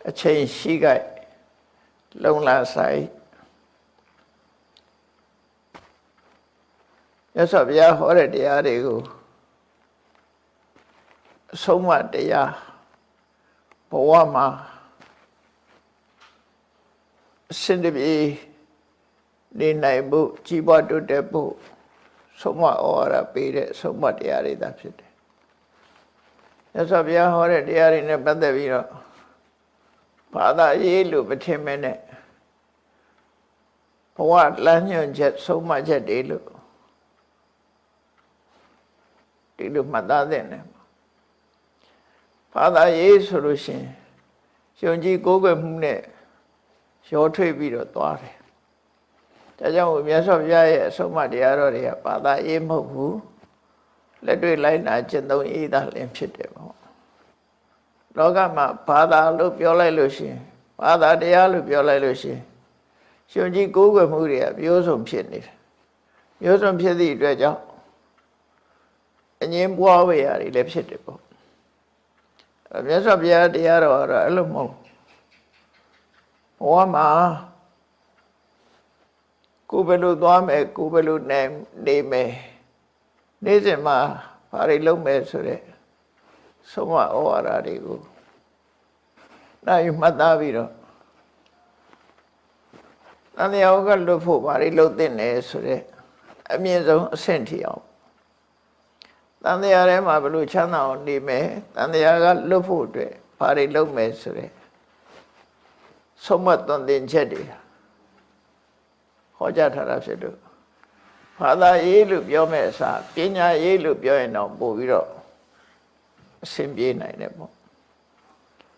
အချိန်ရှိကြလုံလာဆိုင်မြတ်စွာဘုရားဟောတဲ့တရားတွေကိုအဆုံးအမတရားဘဝမှာအစဉ်တပြေနေနိုင်ဖို့ကြီးပွားတိုးတက်ဖို့ဆုံးမဩဝါဒပေးတဲ့ဆုံးမတရားတွေသာဖြစ်တယ်မြတ်စွာဘုရားဟောတဲ့တရားတွေနဲ့ပတ်သက်ပြီးတော့ဘာသာရေးလို့မထင်မဲနဲ့ဘဝလမ်းညွှန်ချက်ဆုံးမချက်တွေလို့ဒီလိုမှတ်သားတဲ့နဲ့ဘာသာရေးဆိုလို့ရှိရင်ယုံကြည်ကိုးကွယ်မှုနဲ့ရောထွေးပြီးတော့သွားတယ်ဒါကြောင့်မြတ်စွာဘုရားရဲ့အဆုံးအမတရားတော်တွေကဘာသာရေးမဟုတ်ဘူးလက်တွေ့လိုက်နာကျင့်သုံးရေးသားလင်းဖြစ်တယ်ပေါ့လောကမှာဘာသာလို့ပြောလိုက်လို့ရှိရင်ဘာသာတရားလို့ပြောလိုက်လို့ရှိရင်ယုံကြည်ကိုးကွယ်မှုတွေကမျိုးစုံဖြစ်နေတယ်မျိုးစုံဖြစ်သည့်အတွက်ကြောင့်အငြင်းပွားဝေရာတွေလည်းဖြစ်တယ်ပေါ့မြတ်စွာဘုရားတရားတော်ကတော့အဲ့လိုမဟုတ်ဘဝမှာကိုယ်ဘယ်လိုသွားမယ်ကိုယ်ဘယ်လိုနေမယ်နေ့စဉ်မှာဘာတွေလုပ်မယ်ဆိုတဲ့ဆုံးမဩဝါဒတွေကိုနိုင်မှတ်သားပြီးတော့တန်တရားကလွတ်ဖို့ဘာတွေလုပ်သင့်လဲဆိုတဲ့အမြင့်ဆုံးအဆင့်ထိအောင်တန်တရားထဲမှာဘယ်လိုချမ်းသာအောင်နေမယ်တန်တရားကလွတ်ဖို့အတွက်ဘာတွေလုပ်မယ်ဆိုတဲ့ဆုံးမသွန်သင်ချက်တွေဟောကြားထားတာဖြစ်လို့ဘာသာရေးလို့ပြောမဲ့အစားပညာရေးလို့ပြောရင်တော့ပို့ပြီးတော့အဆင်ပြေနိုင်တယ်ပေါ့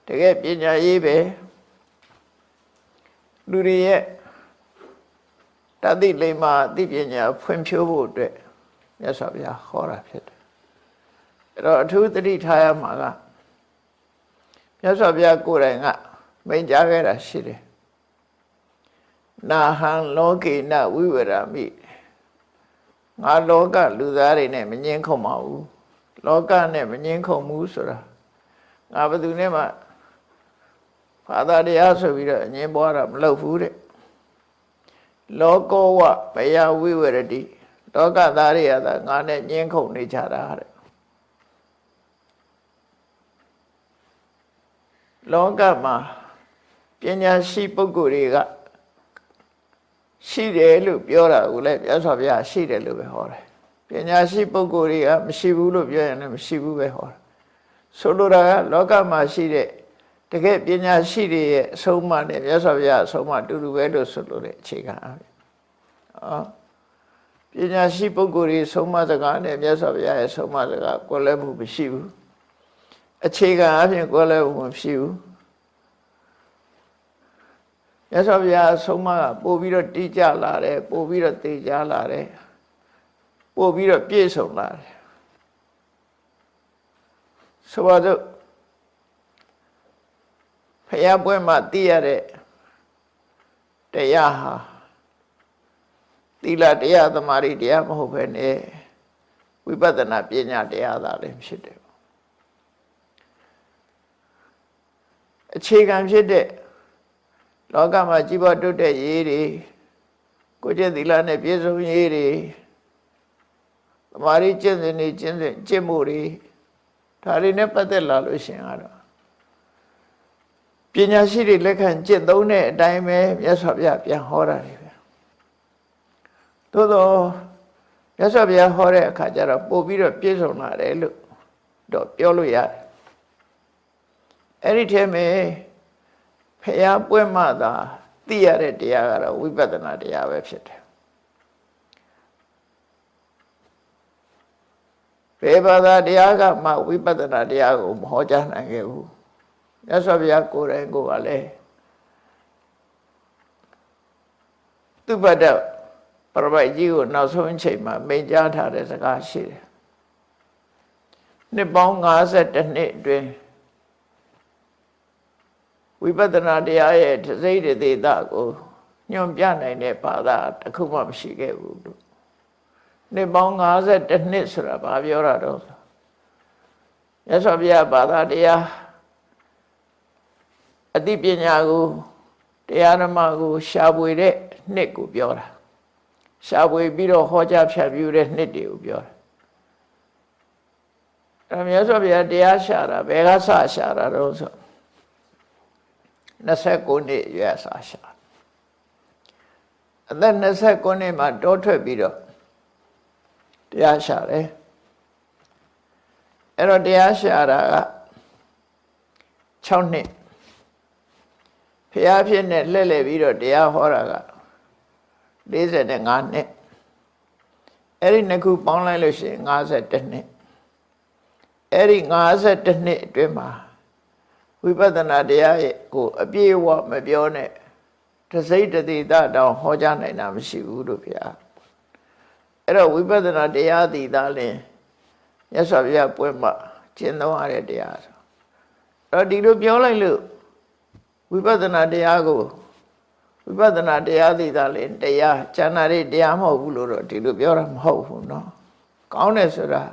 တကယ်ပညာရေးပဲလူတွေရဲ့တတိလိမ္မာအသိပညာဖွံ့ဖြိုးဖို့အတွက်မြတ်စွာဘုရားဟောတာဖြစ်တယ်အဲ့တော့အထူးသတိထားရမှာကမြတ်စွာဘုရားကိုယ်တိုင်ကမိန့်ကြားခဲ့တာရှိတယ်နာဟံလောကေနဝိဝရမိငါလောကလူသားတွေနဲ့မငြင်းခုံပါဘူးလောကနဲ့မငြင်းခုံဘူးဆိုတာငါဘယ်သူနဲ့မှဘာသာတရားဆိုပြီးတော့အငြင်းပွားတာမလုပ်ဘူးတဲ့လောကောဝဘယဝိဝရတိလောကသားတွေကသာငါနဲ့ငြင်းခုံနေကြတာတဲ့လောကမှာပညာရှိပုဂ္ဂိုလ်တွေကရှိတယ်လို့ပြောတာကိုလည်းမြတ်စွာဘုရားရှိတယ်လို့ပဲဟောတယ်ပညာရှိပုဂ္ဂိုလ်တွေကမရှိဘူးလို့ပြောရင်လည်းမရှိဘူးပဲဟောတယ်ဆိုလိုတာကလောကမှာရှိတဲ့တကယ်ပညာရှိတွေရဲ့အဆုံးအမနဲ့မြတ်စွာဘုရားအဆုံးအမတူတူပဲလို့ဆိုလိုတဲ့အခြေခံအပြင်ပညာရှိပုဂ္ဂိုလ်တွေဆုံးမစကားနဲ့မြတ်စွာဘုရားရဲ့ဆုံးမစကားကွဲလွဲမှုမရှိဘူးအခြေခံအပြင်ကွဲလွဲမှုမရှိဘူးမြတ်စွာဘုရားဆုံးမကပို့ပြီးတော့တိကျလာတယ်ပို့ပြီးတော့သိကြလာတယ်ပို့ပြီးတော့ပြည့်စုံလာတယ်ဆိုပါစို့ဖယားပွဲမှာသိရတဲ့တရားဟာသီလတရားသမာဓိတရားမဟုတ်ဘဲနဲ့ဝိပဿနာပညာတရားသာလည်းဖြစ်တယ်အခြေခံဖြစ်တဲ့လောကမှာကြီးပွားတိုးတက်ရေးတွေကိုယ်ကျင့်သီလနဲ့ပြည့်စုံရေးတွေသမာဓိကျင့်စဉ်တွေကျင့်မှုတွေဒါတွေနဲ့ပတ်သက်လာလို့ရှင်ကတော့ပညာရှိတွေလက်ခံကျင့်သုံးတဲ့အတိုင်းပဲမြတ်စွာဘုရားပြန်ဟောတာတွေပဲသို့သောမြတ်စွာဘုရားဟောတဲ့အခါကျတော့ပို့ပြီးတော့ပြည့်စုံလာတယ်လို့တော့ပြောလို့ရတယ်အဲ့ဒီထဲမှာဖယားပွဲမှသာသိရတဲ့တရားကတော့ဝိပဿနာတရားပဲဖြစ်တယ်ဘယ်ဘာသာတရားကမှဝိပဿနာတရားကိုမဟောကြားနိုင်ခဲ့ဘူးမြတ်စွာဘုရားကိုယ်တိုင်ကိုယ်ကလည်းသူပတ္တပရပိုက်ကြီးကိုနောက်ဆုံးအချိန်မှာမိန့်ကြားထားတဲ့စကားရှိတယ်နှစ်ပေါင်း52နှစ်အတွင်းဝိပဿနာတရားရဲ့တစိမ့်တသေးတာကိုညွှန်ပြနိုင်တဲ့ဘာသာတစ်ခုမှမရှိခဲ့ဘူးလို့နှစ်ပေါင်း52နှစ်ဆိုတာဘာပြောတာတော့မြတ်စွာဘုရားဘာသာတရား အသိပညာကိုတရားဓမ္မကိုရှားပွေတဲ့နှစ်ကိုပြောတာရှားပွေပြီးတော့ဟောကြားဖြန့်ဖြူးတဲ့နှစ်တွေကိုပြောတာအဲမြတ်စွာဘုရားတရားရှာတာဘယ်ကစရှာတာတော့ဆို29နှစ်ရွယ်စရှာအသက်29နှစ်မှာတောထွက်ပြီးတော့တရားရှာတယ်အဲ့တော့တရားရှာတာက6နှစ်ဖျားဖြစ်နဲ့လှည့်လည်ပြီးတော့တရားဟောတာက45နှစ်အဲ့ဒီနှစ်ခုပေါင်းလိုက်လို့ရှိရင်51နှစ်အဲ့ဒီ51နှစ်အတွင်းမှာဝိပဿနာတရားရဲ့ကိုအပြည့်အဝမပြောနဲ့တစိတ်တတိတတောင်ဟောကြားနိုင်တာမရှိဘူးလို့ဗျာအဲ့တော့ဝိပဿနာတရားတည်သားလင်မြတ်စွာဘုရားပွဲမှာကျင့်သုံးရတဲ့တရားဆိုတော့ဒီလိုပြောလိုက်လို့ဝိပဿနာတရားကိုဝိပဿနာတရားတည်သားလင်တရားဉာဏ်ရည်တရားမဟုတ်ဘူးလို့တော့ဒီလိုပြောတာမဟုတ်ဘူးเนาะကောင်းတယ်ဆိုတာ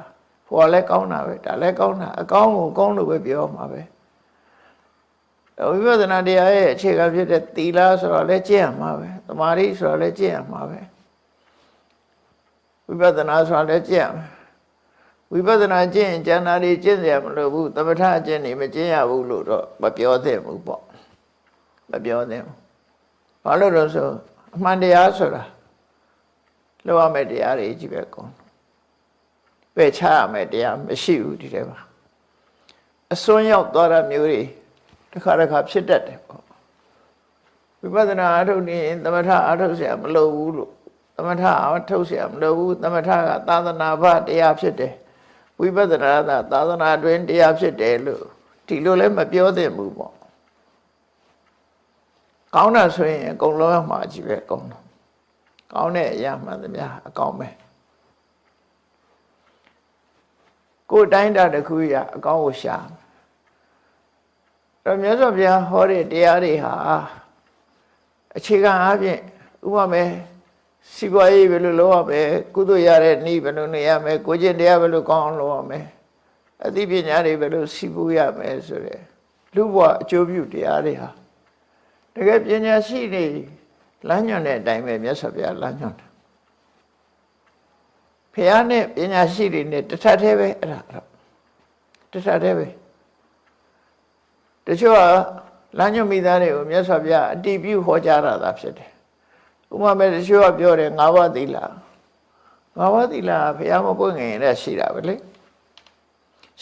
ဟိုလည်းကောင်းတာပဲဒါလည်းကောင်းတာအကောင်းကိုကောင်းလို့ပဲပြောမှာပဲဝိပဿနာတရားရဲ့အခြေခံဖြစ်တဲ့သီလဆိုတော့လည်းကျင့်ရမှာပဲသမာဓိဆိုတော့လည်းကျင့်ရမှာပဲဝိပဿနာဆိုတော့လည်းကျင့်ရမှာဝိပဿနာကျင့်ဉာဏ်ရည်ကျင့်ရမလို့ဘူးသမထကျင့်နေမကျင့်ရဘူးလို့တော့မပြောသင့်ဘူးပေါ့မပြောသင့်ဘူးဘာလို့လဲဆိုအမှန်တရားဆိုတာလောက်ရမယ့်တရားတွေကြီးပဲကောင်းပယ်ချရမယ့်တရားမရှိဘူးဒီထဲမှာအစွန်းရောက်သွားတာမျိုးတွေတစ်ခါဖြစ်တတ်တယ်ပေါ့ဝိပဿနာအထုတ်နေရင်သမထအထုတ်เสียမလိုဘူးလို့သမထအထုတ်เสียမလိုဘူးသမထကသာသနာ့ဘတရားဖြစ်တယ်ဝိပဿနာကသာသနာတွင်တရားဖြစ်တယ်လို့ဒီလိုလည်းမပြောသင့်ဘူးပေါ့ကောင်းတာဆိုရင်အကုန်လုံးမှာကြီးပဲကောင်းတာကောင်းတဲ့အရာမှန်သမျှအကောင်းပဲကိုယ်တိုင်းတာတစ်ခုရအကောင်းကိုရှာတော့မြတ်စွာဘုရားဟောတဲ့တရားတွေဟာအခြေခံအားဖြင့်ဥပမာစီပွားရေးဘယ်လိုလုပ်ရမလဲကုသိုလ်ရတဲ့နည်းဘယ်လိုနေရမလဲကိုကျင့်တရားဘယ်လိုကောင်းအောင်လုပ်ရမလဲအသိပညာတွေဘယ်လိုစီးပူးရမလဲဆိုတဲ့လူဘဝအကျိုးပြုတရားတွေဟာတကယ်ပညာရှိတွေလမ်းညွှန်တဲ့အတိုင်းပဲမြတ်စွာဘုရားလမ်းညွှန်တာဖះနဲ့ပညာရှိတွေနဲ့တထပ်သေးပဲအဲ့ဒါတထပ်သေးပဲတချို့ကလမ်းညွှန်မိသားတွေကိုမြတ်စွာဘုရားအတိပြုဟောကြားတာသာဖြစ်တယ်ဥပမာတချို့ကပြောတယ်၅ပါးသီလ၅ပါးသီလဘုရားမပွင့်ငင်လည်းရှိတာပဲလေ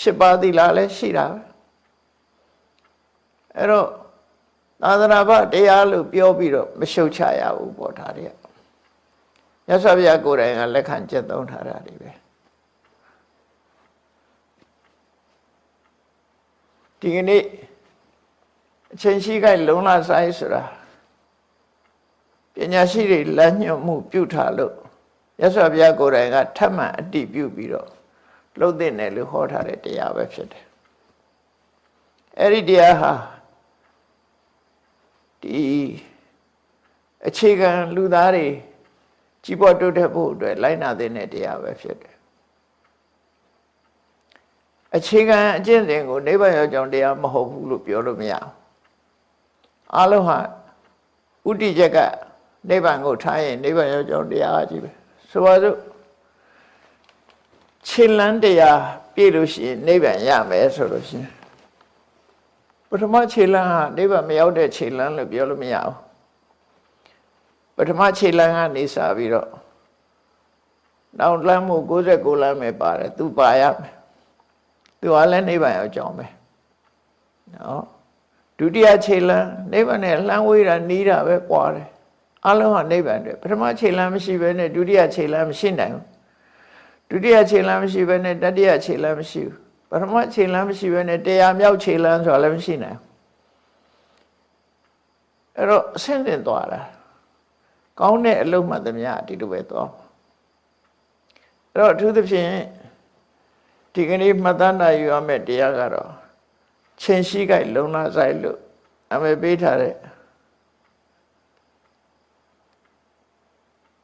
၈ပါးသီလလည်းရှိတာပဲအဲ့တော့သာသနာ့ဘတရားလို့ပြောပြီးတော့မရှုတ်ချရဘူးပေါ့ဒါတွေကမြတ်စွာဘုရားကိုယ်တိုင်ကလက်ခံကျင့်သုံးထားတာတွေပဲဒီကနေ့အချိန်ရှိခိုက်လုံလဆိုင်ဆိုတာပညာရှိတွေလမ်းညွှန်မှုပြုထားလို့မြတ်စွာဘုရားကိုယ်တိုင်ကထပ်မံအတည်ပြုပြီးတော့လှုပ်တဲ့နယ်လို့ဟောထားတဲ့တရားပဲဖြစ်တယ်အဲ့ဒီတရားဟာဒီအခြေခံလူသားတွေကြီးပွားတိုးတက်ဖို့အတွက်လိုက်နာတဲ့တရားပဲဖြစ်တယ်အခြေခံအကျင့်စဉ်ကိုနိဗ္ဗာန်ရောက်ကြောင်းတရားမဟုတ်ဘူးလို့ပြောလို့မရဘူးအားလုံးဟာဥတည်ချက်ကနိဗ္ဗာန်ကိုထားရင်နိဗ္ဗာန်ရောက်ကြောင်းတရားကြီးပဲဆိုပါစို့ခြေလန်းတရားပြည့်လို့ရှိရင်နိဗ္ဗာန်ရမယ်ဆိုလို့ရှိရင်ပထမခြေလန်းဟာနိဗ္ဗာန်မရောက်တဲ့ခြေလန်းလို့ပြောလို့မရဘူးပထမခြေလန်းကနေစပြီးတော့နောက်လမ်းမှု69လမ်းပဲပါတယ်သူပါရမယ်သူကလည်းနိဗ္ဗာန်ရောက်ကြောင်းပဲနော်ဒုတိယခြေလန်းနိဗ္ဗာန်နဲ့လှမ်းဝေးတာနီးတာပဲကွာတယ်အလုံးဟာနိဗ္ဗာန်တွေပထမခြေလန်းမရှိဘဲနဲ့ဒုတိယခြေလန်းမရှိနိုင်ဘူးဒုတိယခြေလန်းမရှိဘဲနဲ့တတိယခြေလန်းမရှိဘူးပထမခြေလန်းမရှိဘဲနဲ့တရားမြောက်ခြေလန်းဆိုတာလည်းမရှိနိုင်ဘူးအဲ့တော့အဆင့်ဆင့်သွားတာကောင်းတဲ့အလုပ်မှသမျှဒီလိုပဲသွားအဲ့တော့အထူးသဖြင့်ဒီကနေ့မှတ်သားနိုင်ရမယ့်တရားကတော့ချင်းရှိခိုက်လုံလဆိုင်လို့အမေပေးထားတဲ့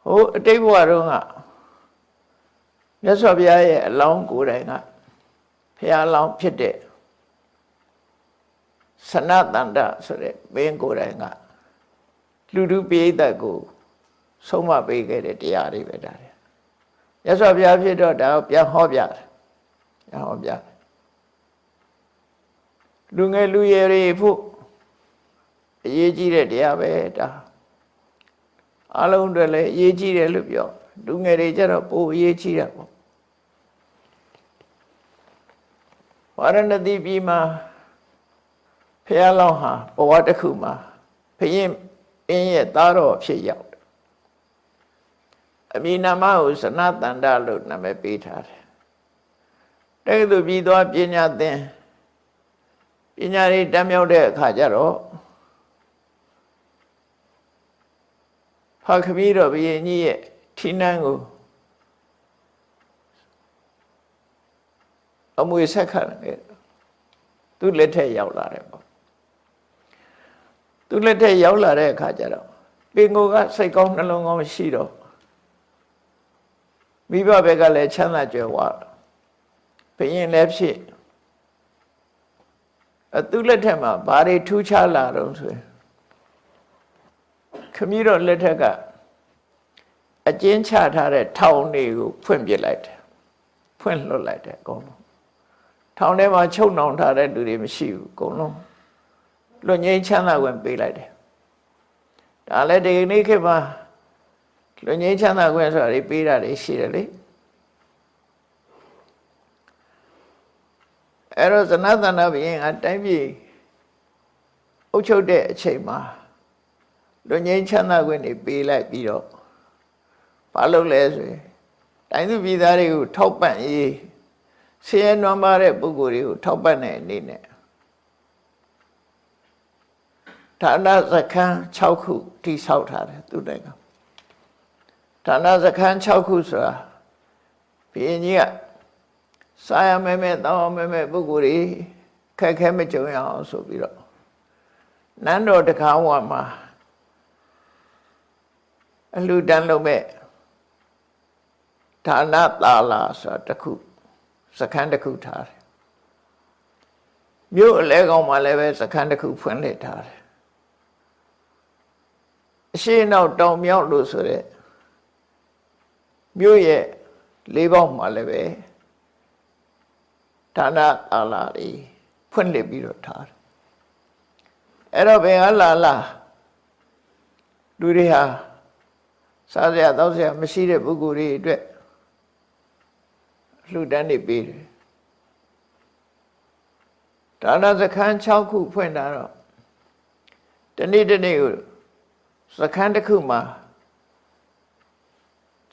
ဟိုအတိတ်ဘဝတုန်းကမြတ်စွာဘုရားရဲ့အလောင်းကိုယ်တိုင်ကဘုရားအလောင်းဖြစ်တဲ့ စနတန္တဆိုတဲ့ဘင်းကိုယ်တိုင်ကလူလူပိဋကကိုဆုံးမပေးခဲ့တဲ့တရားတွေပဲဒါတွေမြတ်စွာဘုရားဖြစ်တော့ဒါကိုပြန်ဟောပြတယ်ပြန်ဟောပြလူငယ်လူရွယ်တွေဖို့အရေးကြီးတဲ့တရားပဲဒါအလုံးတွေလည်းအရေးကြီးတယ်လို့ပြောလူငယ်တွေကျတော့ပိုအရေးကြီးတာပေါ့ဝရဏတိပြည်မှာဖះလောင်းဟာဘဝတစ်ခုမှာဘုရင်အင်းရဲ့သားတော်ဖြစ်ရောက်တယ်အမည်နာမကိုစနတန္တလို့နာမည်ပေးထားတယ်တက္ကသိုလ်ပြီးသွားပညာသင်ပညာရေးတတ်မြောက်တဲ့အခါကျတော့ဖခမီးတော်ဘုရင်ကြီးရဲ့ထီးနှန်းကိုအမွေဆက်ခတ်တယ်သူလက်ထက်ရောက်လာတယ်ပေါ့သူလက်ထက်ရောက်လာတဲ့အခါကျတော့ပင်ကိုကစိတ်ကောင်းနှလုံးကောင်းရှိတော့မိဘဘက်ကလည်းချမ်းသာကြွယ်ဝဘုရင်လည်းဖြစ်သူလက်ထက်မှာဘာတွေထူးခြားလာတော့ဆိုရင်ခမည်းတော်လက်ထက်ကအကျဉ်းချထားတဲ့ထောင်တွေကိုဖွင့်ပြလိုက်တယ်ဖွင့်လွှတ်လိုက်တယ်အကုန်လုံးထောင်ထဲမှာချုပ်နှောင်ထားတဲ့လူတွေမရှိဘူးအကုန်လုံးလွတ်ငြိမ်းချမ်းသာခွင့်ပေးလိုက်တယ်ဒါလည်းဒီနေ့ခေတ်မှာလွတ်ငြိမ်းချမ်းသာခွင့်ဆိုတာတွေပေးတာတွေရှိတယ်လေအဲ့တော့ဇနသန္တဘုရင်ကတိုင်းပြည်အုပ်ချုပ်တဲ့အချိန်မှာလွတ်ငြိမ်းချမ်းသာခွင့်တွေပေးလိုက်ပြီးတော့ဘာလုပ်လဲဆိုရင်တိုင်းသူပြည်သားတွေကိုထောက်ပံ့ရေးဆင်းရဲနွမ်းပါးတဲ့ပုဂ္ဂိုလ်တွေကိုထောက်ပံ့တဲ့အနေနဲ့ဌာနစခန်း6ခုတိဆောက်ထားတယ်သူတိုင်ကဌာနစခန်း6ခုဆိုတာဘုရင်ကြီးကစားရမဲတောင်းမဲပုဂ္ဂိုလ်တွေခက်ခဲမကြုံရအောင်ဆိုပြီးတော့နန်းတော်တကားဝမှာအလှူဒန်းလုပ်မဲ့ဌာနသာလာဆိုတာတစ်ခုစခန်းတစ်ခုထားတယ်မြို့အလဲကောင်မှာလည်းပဲစခန်းတစ်ခုဖွင့်လှစ်ထားတယ်အရှိနောက်တောင်မြောက်လို့ဆိုတဲ့မြို့ရဲ့လေးပေါက်မှာလည်းပဲဌာနသာလာတွေဖွင့်လှစ်ပြီးတော့ထားတယ်အဲ့တော့ဘယ်ကလာလူတွေဟာစားစရာတောက်စရာမရှိတဲ့ပုဂ္ဂိုလ်တွေအတွက်လှူဒန်းနေပေးတယ်ဌာနစခန်း6ခုဖွင့်တာတော့တနေ့ကိုစခန်းတစ်ခုမှာ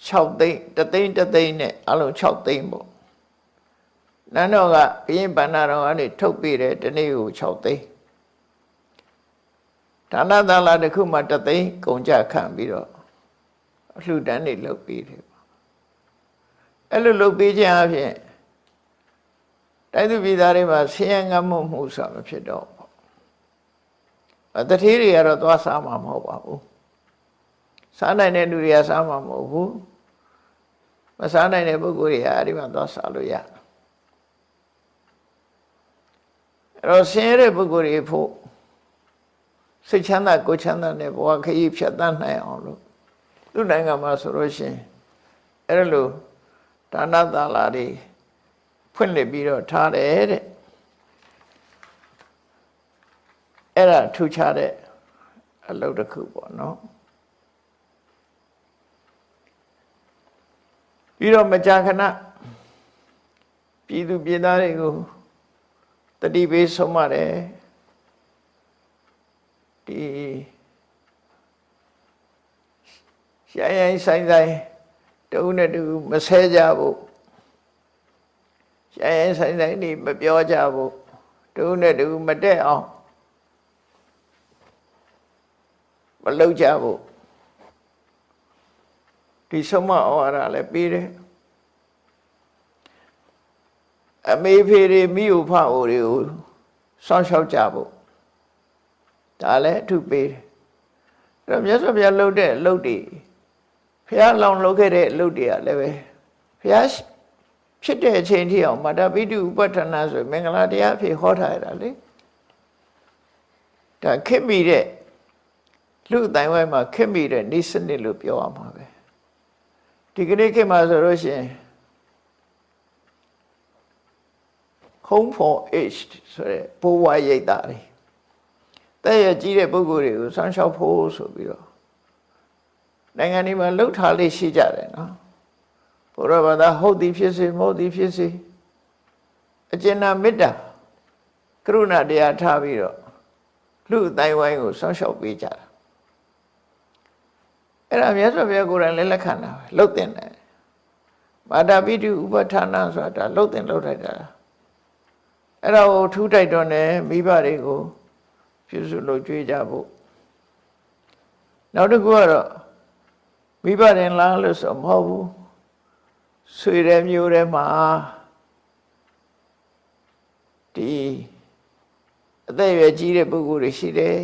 6သိန်း3သိန်းနဲ့အလုံး6သိန်းပေါ့နန်းတော်ကဘုရင်ဗန္နာတော်ကနေထုတ်ပေးတယ်တနေ့ကို6သိန်းဌာနသာလာတစ်ခုမှာ3သိန်းကုန်ကြခံပြီးတော့အလှူဒန်းနေလုပ်ပေးတယ်အဲ့လိုလုပ်ပေးခြင်းအပြင်တိုင်းသူပြည်သားတွေမှာဆင်းရဲငတ်မွတ်မှုဆိုတာမဖြစ်တော့ဘူးတတိတွေကတော့သွားစားမှာမဟုတ်ပါဘူးစားနိုင်တဲ့လူတွေကစားမှာမဟုတ်ဘူးမစားနိုင်တဲ့ပုဂ္ဂိုလ်တွေကအဲ့ဒီမှာသွားစားလို့ရတယ်အဲ့တော့ဆင်းရဲတဲ့ပုဂ္ဂိုလ်တွေဖို့စိတ်ချမ်းသာကိုယ်ချမ်းသာနဲ့ဘဝခရီးဖြတ်သန်းနိုင်အောင်လို့သူ့နိုင်ငံမှာဆိုလို့ရှိရင်အဲ့လိုဒါနသာလာတွေဖွင့်လှစ်ပြီးတော့ထားတယ်တဲ့အဲ့ဒါထူးခြားတဲ့အလုပ်တစ်ခုပေါ့နော်ပြီးတော့မကြာခဏပြည်သူပြည်သားတွေကိုတတိပေးဆုံးမတယ်ဒီရိုင်းဆိုင်တဦးနဲ့တူမဆဲကြဘူးရိုင်းဆိုင်နေမပြောကြဘူးတဦးနဲ့တူမတက်အောင်မလုပ်ကြဘူးဒီဆုံးမဩဝါဒလည်းပေးတယ်အမေဖေတွေမိဥဖအိုတွေကိုစောင့်ရှောက်ကြဖို့ဒါလည်းအထုပေးတယ်အဲ့တော့မြတ်စွာဘုရားလှုပ်တဲ့အလုပ်တွေဘုရားလောင်လုပ်ခဲ့တဲ့အလုပ်တွေကလည်းပဲဘုရားဖြစ်တဲ့အချိန်ထိအောင်မတ္တပိတုဥပဋ္ဌာဏဆိုမင်္ဂလာတရားဖြစ်ဟောထားရတာလေ ဒါခက်မိတဲ့လူအတိုင်းဝိုင်းမှာခက်မိတဲ့နေစနစ်လို့ပြောရမှာပဲဒီကနေ့ခေတ်မှာဆိုလို့ရှိရင် home for aged ဆိုတဲ့ဘိုးဘွားရိပ်သားတွေတဲ့ရကြီးတဲ့ပုဂ္ဂိုလ်တွေကိုဆောင်းလျှောက်ဖို့ဆိုပြီးတော့နိုင်ငံတွေမှာလှုပ်ထားလေးရှိကြတယ်နော်ဘုရားဘာသာဟုတ်သည်ဖြစ်စေမဟုတ်သည်ဖြစ်စေအကျဉ်းနာမေတ္တာကရုဏာတရားထားပြီးတော့လူအတိုင်းဝိုင်းကိုဆောင်းလျှောက်ပေးကြတာအဲ့ဒါမြတ်စွာဘုရားကိုယ်တိုင်လည်းလက်ခံတာပဲလှုပ်တင်တယ်မာတာပိတုဥပဋ္ဌာနာဆိုတာလှုပ်တင်လှုပ်ထိုက်တာအဲ့ဒါကိုထူးတိုက်တော့ねမိဘတွေကိုပြုစုလုပ်ကြွေးကြဖို့နောက်တစ်ခုကတော့မိဘရင်လားလို့ဆိုမဟုတ်ဘူးဆွေတဲ့မျိုးတဲ့မှာဒီအသက်အရွယ်ကြီးတဲ့ပုဂ္ဂိုလ်တွေရှိတယ်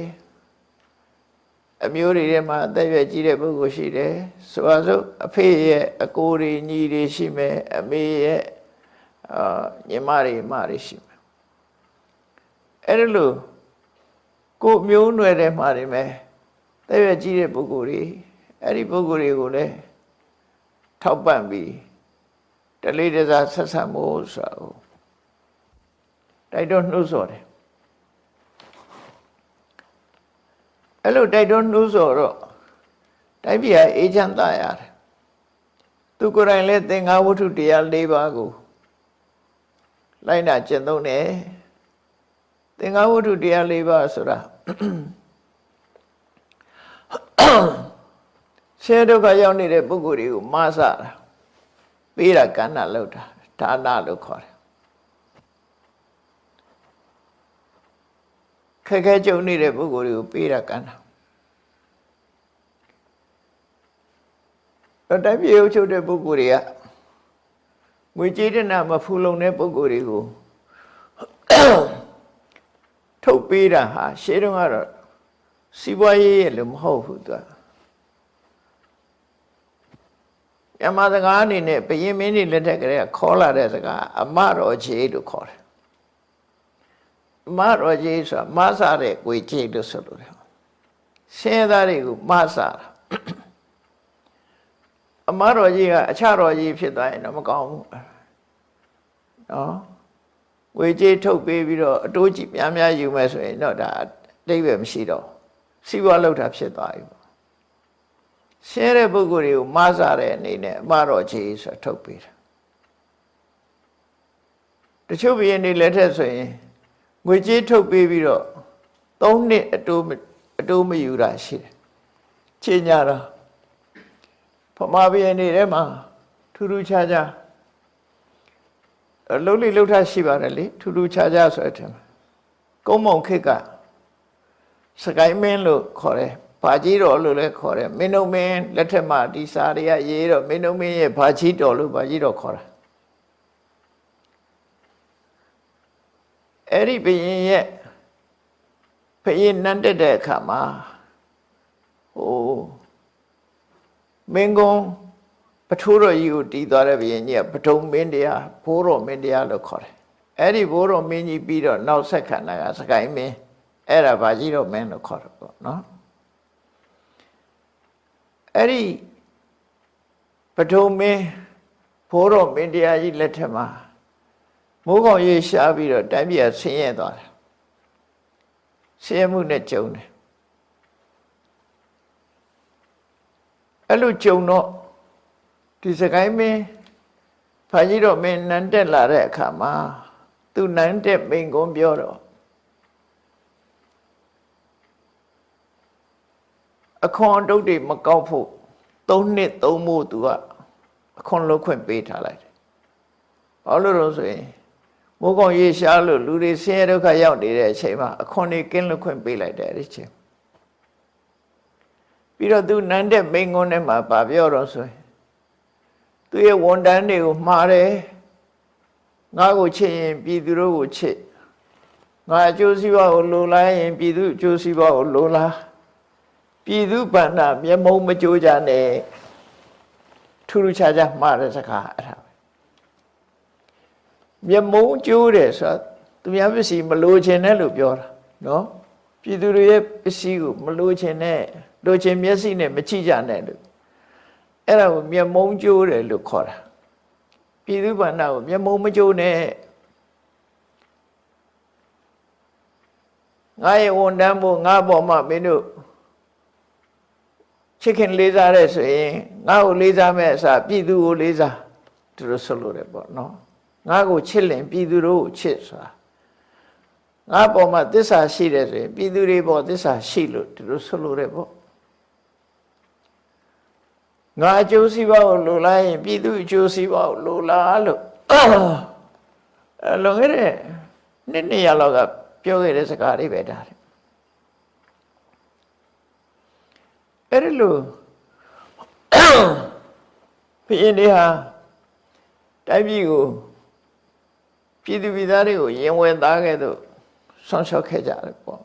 အမျိုးတွေထဲမှာအသက်အရွယ်ကြီးတဲ့ပုဂ္ဂိုလ်ရှိတယ်ဆိုပါစို့အဖေရဲ့အကိုတွေညီတွေရှိမယ်အမေရဲ့ညီမတွေအမတွေရှိမယ်အဲ့ဒါလို့ကိုယ်မျိုးနွယ်ထဲမှာနေမယ်သက်ရွယ်ကြီးတဲ့ပုဂ္ဂိုလ်တွေအဲ့ဒီပုဂ္ဂိုလ်တွေကိုလည်းထောက်ပံ့ပြီးတလေးတစားဆက်ဆံဖို့ဆိုတာကိုတိုက်တွန်းနှိုးဆော်တယ်အဲ့လိုတိုက်တွန်းနှိုးဆော်တော့တိုင်းပြည်အေးချမ်းသာရတယ်သူကိုယ်တိုင်လည်းသင်္ဃဝတ္ထုတရား၄ပါးကိုလိုက်နာကျင့်သုံးတယ်သင်္ဃဝတ္ထုတရား၄ပါးဆိုတာဆင်းရဲဒုက္ခရောက်နေတဲ့ပုဂ္ဂိုလ်တွေကိုမဆတာပေးတာကဏ္ဍလောက်တာဒါနလို့ခေါ်တယ်ခက်ခဲကြုံနေတဲ့ပုဂ္ဂိုလ်တွေကိုပေးတာကဏ္ဍတော့တိုင်းပြည်အုပ်ချုပ်တဲ့ပုဂ္ဂိုလ်တွေကငွေကြေးတနာမဖူလုံတဲ့ပုဂ္ဂိုလ်တွေကိုထုတ်ပေးတာဟာရှေးတုန်းကတော့စီးပွားရေးရဲ့လို့မဟုတ်ဘူးသူကမြန်မာစကားအနေနဲ့ဘုရင်မင်းတွေလက်ထက်ကလေးခေါ်လာတဲ့စကားအမတော်ကြီးလို့ခေါ်တယ်အမတော်ကြီးဆိုတာမဆတဲ့ကိုကြီးလို့ဆိုလို့တယ်ဆင်းရဲသားတွေကိုမဆတာအမတော်ကြီးကအချတော်ကြီးဖြစ်သွားရင်တော့မကောင်းဘူးနော်ဝေကြေးထုတ်ပေးပြီးတော့အတိုးကြီးများများယူမယ်ဆိုရင်တော့ဒါအတိတ်ပဲမရှိတော့စီးပွားလောက်တာဖြစ်သွားပြီပေါ့ရှင်းတဲ့ပုဂ္ဂိုလ်တွေကိုမဆတဲ့အနေနဲ့အမတော်ကြီးဆိုထုတ်ပေးတာတချို့ဘုရင်တွေလက်ထက်ဆိုရင်ငွေကြေးထုတ်ပေးပြီးတော့3 နှစ်အတိုးမယူတာရှိတယ်ချိန်ညာတော့ဗမာဘုရင်တွေထဲမှာထူးထူးခြားခြားလှုပ်လှုပ်ထားရှိပါတယ်လေထူးထူးခြားခြားဆိုတဲ့ကုန်းမုံခေတ်ကစကိုင်းမင်းလို့ခေါ်တယ်ဘာကြီးတော်လို့လည်းခေါ်တယ်မင်းတို့မင်းလက်ထက်မှာဒီစာတွေကရေးတော့မင်းတို့မင်းရဲ့ဘာကြီးတော်လို့ဘာကြီးတော်ခေါ်တာအဲ့ဒီဘုရင်ရဲ့ဘုရင်နန်းတက်တဲ့အခါမှာမင်းကုန်းပထိုးတော်ကြီးကိုတီးသွားတဲ့ဘုရင်ကြီးကပထုံမင်းတရားဘိုးတော်မင်းတရားလို့ခေါ်တယ်အဲ့ဒီဘိုးတော်မင်းကြီးပြီးတော့နောက်ဆက်ခံတာကစကိုင်းမင်းအဲ့ဒါဘာကြီးတော်မင်းလို့ခေါ်တယ်ပေါ့နော်အဲ့ဒီပထုံမင်းဘိုးတော်မင်းတရားကြီးလက်ထက်မှာမိုးကောင်ရေရှားပြီးတော့တိုင်းပြည်ဆင်းရဲသွားတယ်ဆင်းရဲမှုနဲ့ကြုံတယ်အဲ့လိုကြုံတော့ဒီစကိုင်းမင်းဘာကြီးတော်မင်းနန်းတက်လာတဲ့အခါမှာသူနန်းတက်မိန်ကုန်းပြောတော့အခွန်အတုတ်တွေမကောက်ဖို့3 နှစ်3မို့သူကအခွန်လုပ်ခွင့်ပေးထားလိုက်တယ်ဘာလို့လဲဆိုရင်မိုးကောင်ရေရှားလို့လူတွေဆင်းရဲဒုက္ခရောက်နေတဲ့အချိန်မှာအခွန်တွေကင်းလွတ်ခွင့်ပေးလိုက်တယ်အဲ့ဒီချိန်ပြီးတော့သူနန်းတဲ့မိန်ကုန်းထဲမှာဗာပြောတော့ဆိုရင်သူရဲ့ဝန်တန်းတွေကိုမှားတယ်ငါ့ကိုချစ်ရင်ပြည်သူတို့ကိုချစ်ငါအကျိုးစီးပွားကိုလိုလားရင်ပြည်သူအကျိုးစီးပွားကိုလိုလားပြည်သူဗန္နာမျက်မုံမကြိုးကြနဲ့ထူးထူးခြားခြားမှားတဲ့စကားအဲ့ဒါပဲမျက်မုံကြိုးတယ်ဆိုတော့သူများပစ္စည်းမလိုချင်တဲ့လို့ပြောတာနော်ပ ပြည်သူတွေရဲ့ပစ္စည်းကိုမလိုချင်နဲ့လိုချင်မျက်စိနဲ့မကြည့်ကြနဲ့လို့အဲ့ဒါကိုမျက်မုံးကျိုးတယ်လို့ခေါ်တာပြည်သူ့ဘာသာကိုမျက်မုံးမကျိုးနဲ့ငါရဲ့ဝန်တန်းဖို့ငါပေါ်မှာမင်းတို့ချစ်ခင်လေးစားတဲ့ဆိုရင်ငါ့ကိုလေးစားမဲ့အစားပြည်သူကိုလေးစားသူတို့ဆိုလို့တယ်ပေါ့နော်ငါ့ကိုချစ်လင်ပြည်သူတို့ကိုချစ်ဆိုတာငါပေါ်မှာသစ္စာရှိတယ်ဆိုရင်ပြည်သူတွေပေါ်သစ္စာရှိလို့သူတို့ဆိုလို့တယ်ပေါ့ငါအကျိုးစီးပွားကိုလိုလားရင်ပြည်သူအကျိုးစီးပွားကိုလိုလားလို့လွန်ခဲ့တဲ့နှစ်ရက်လောက်ကပြောခဲ့တဲ့စကားလေးပဲဒါအဲ့ဒီလိုဘုရင်တွေဟာတိုင်းပြည်ကိုပြည်သူပြည်သားတွေကိုရင်ဝင်သားခဲ့သူဆောင်းလျှောက်ခဲ့ကြတယ်ပေါ့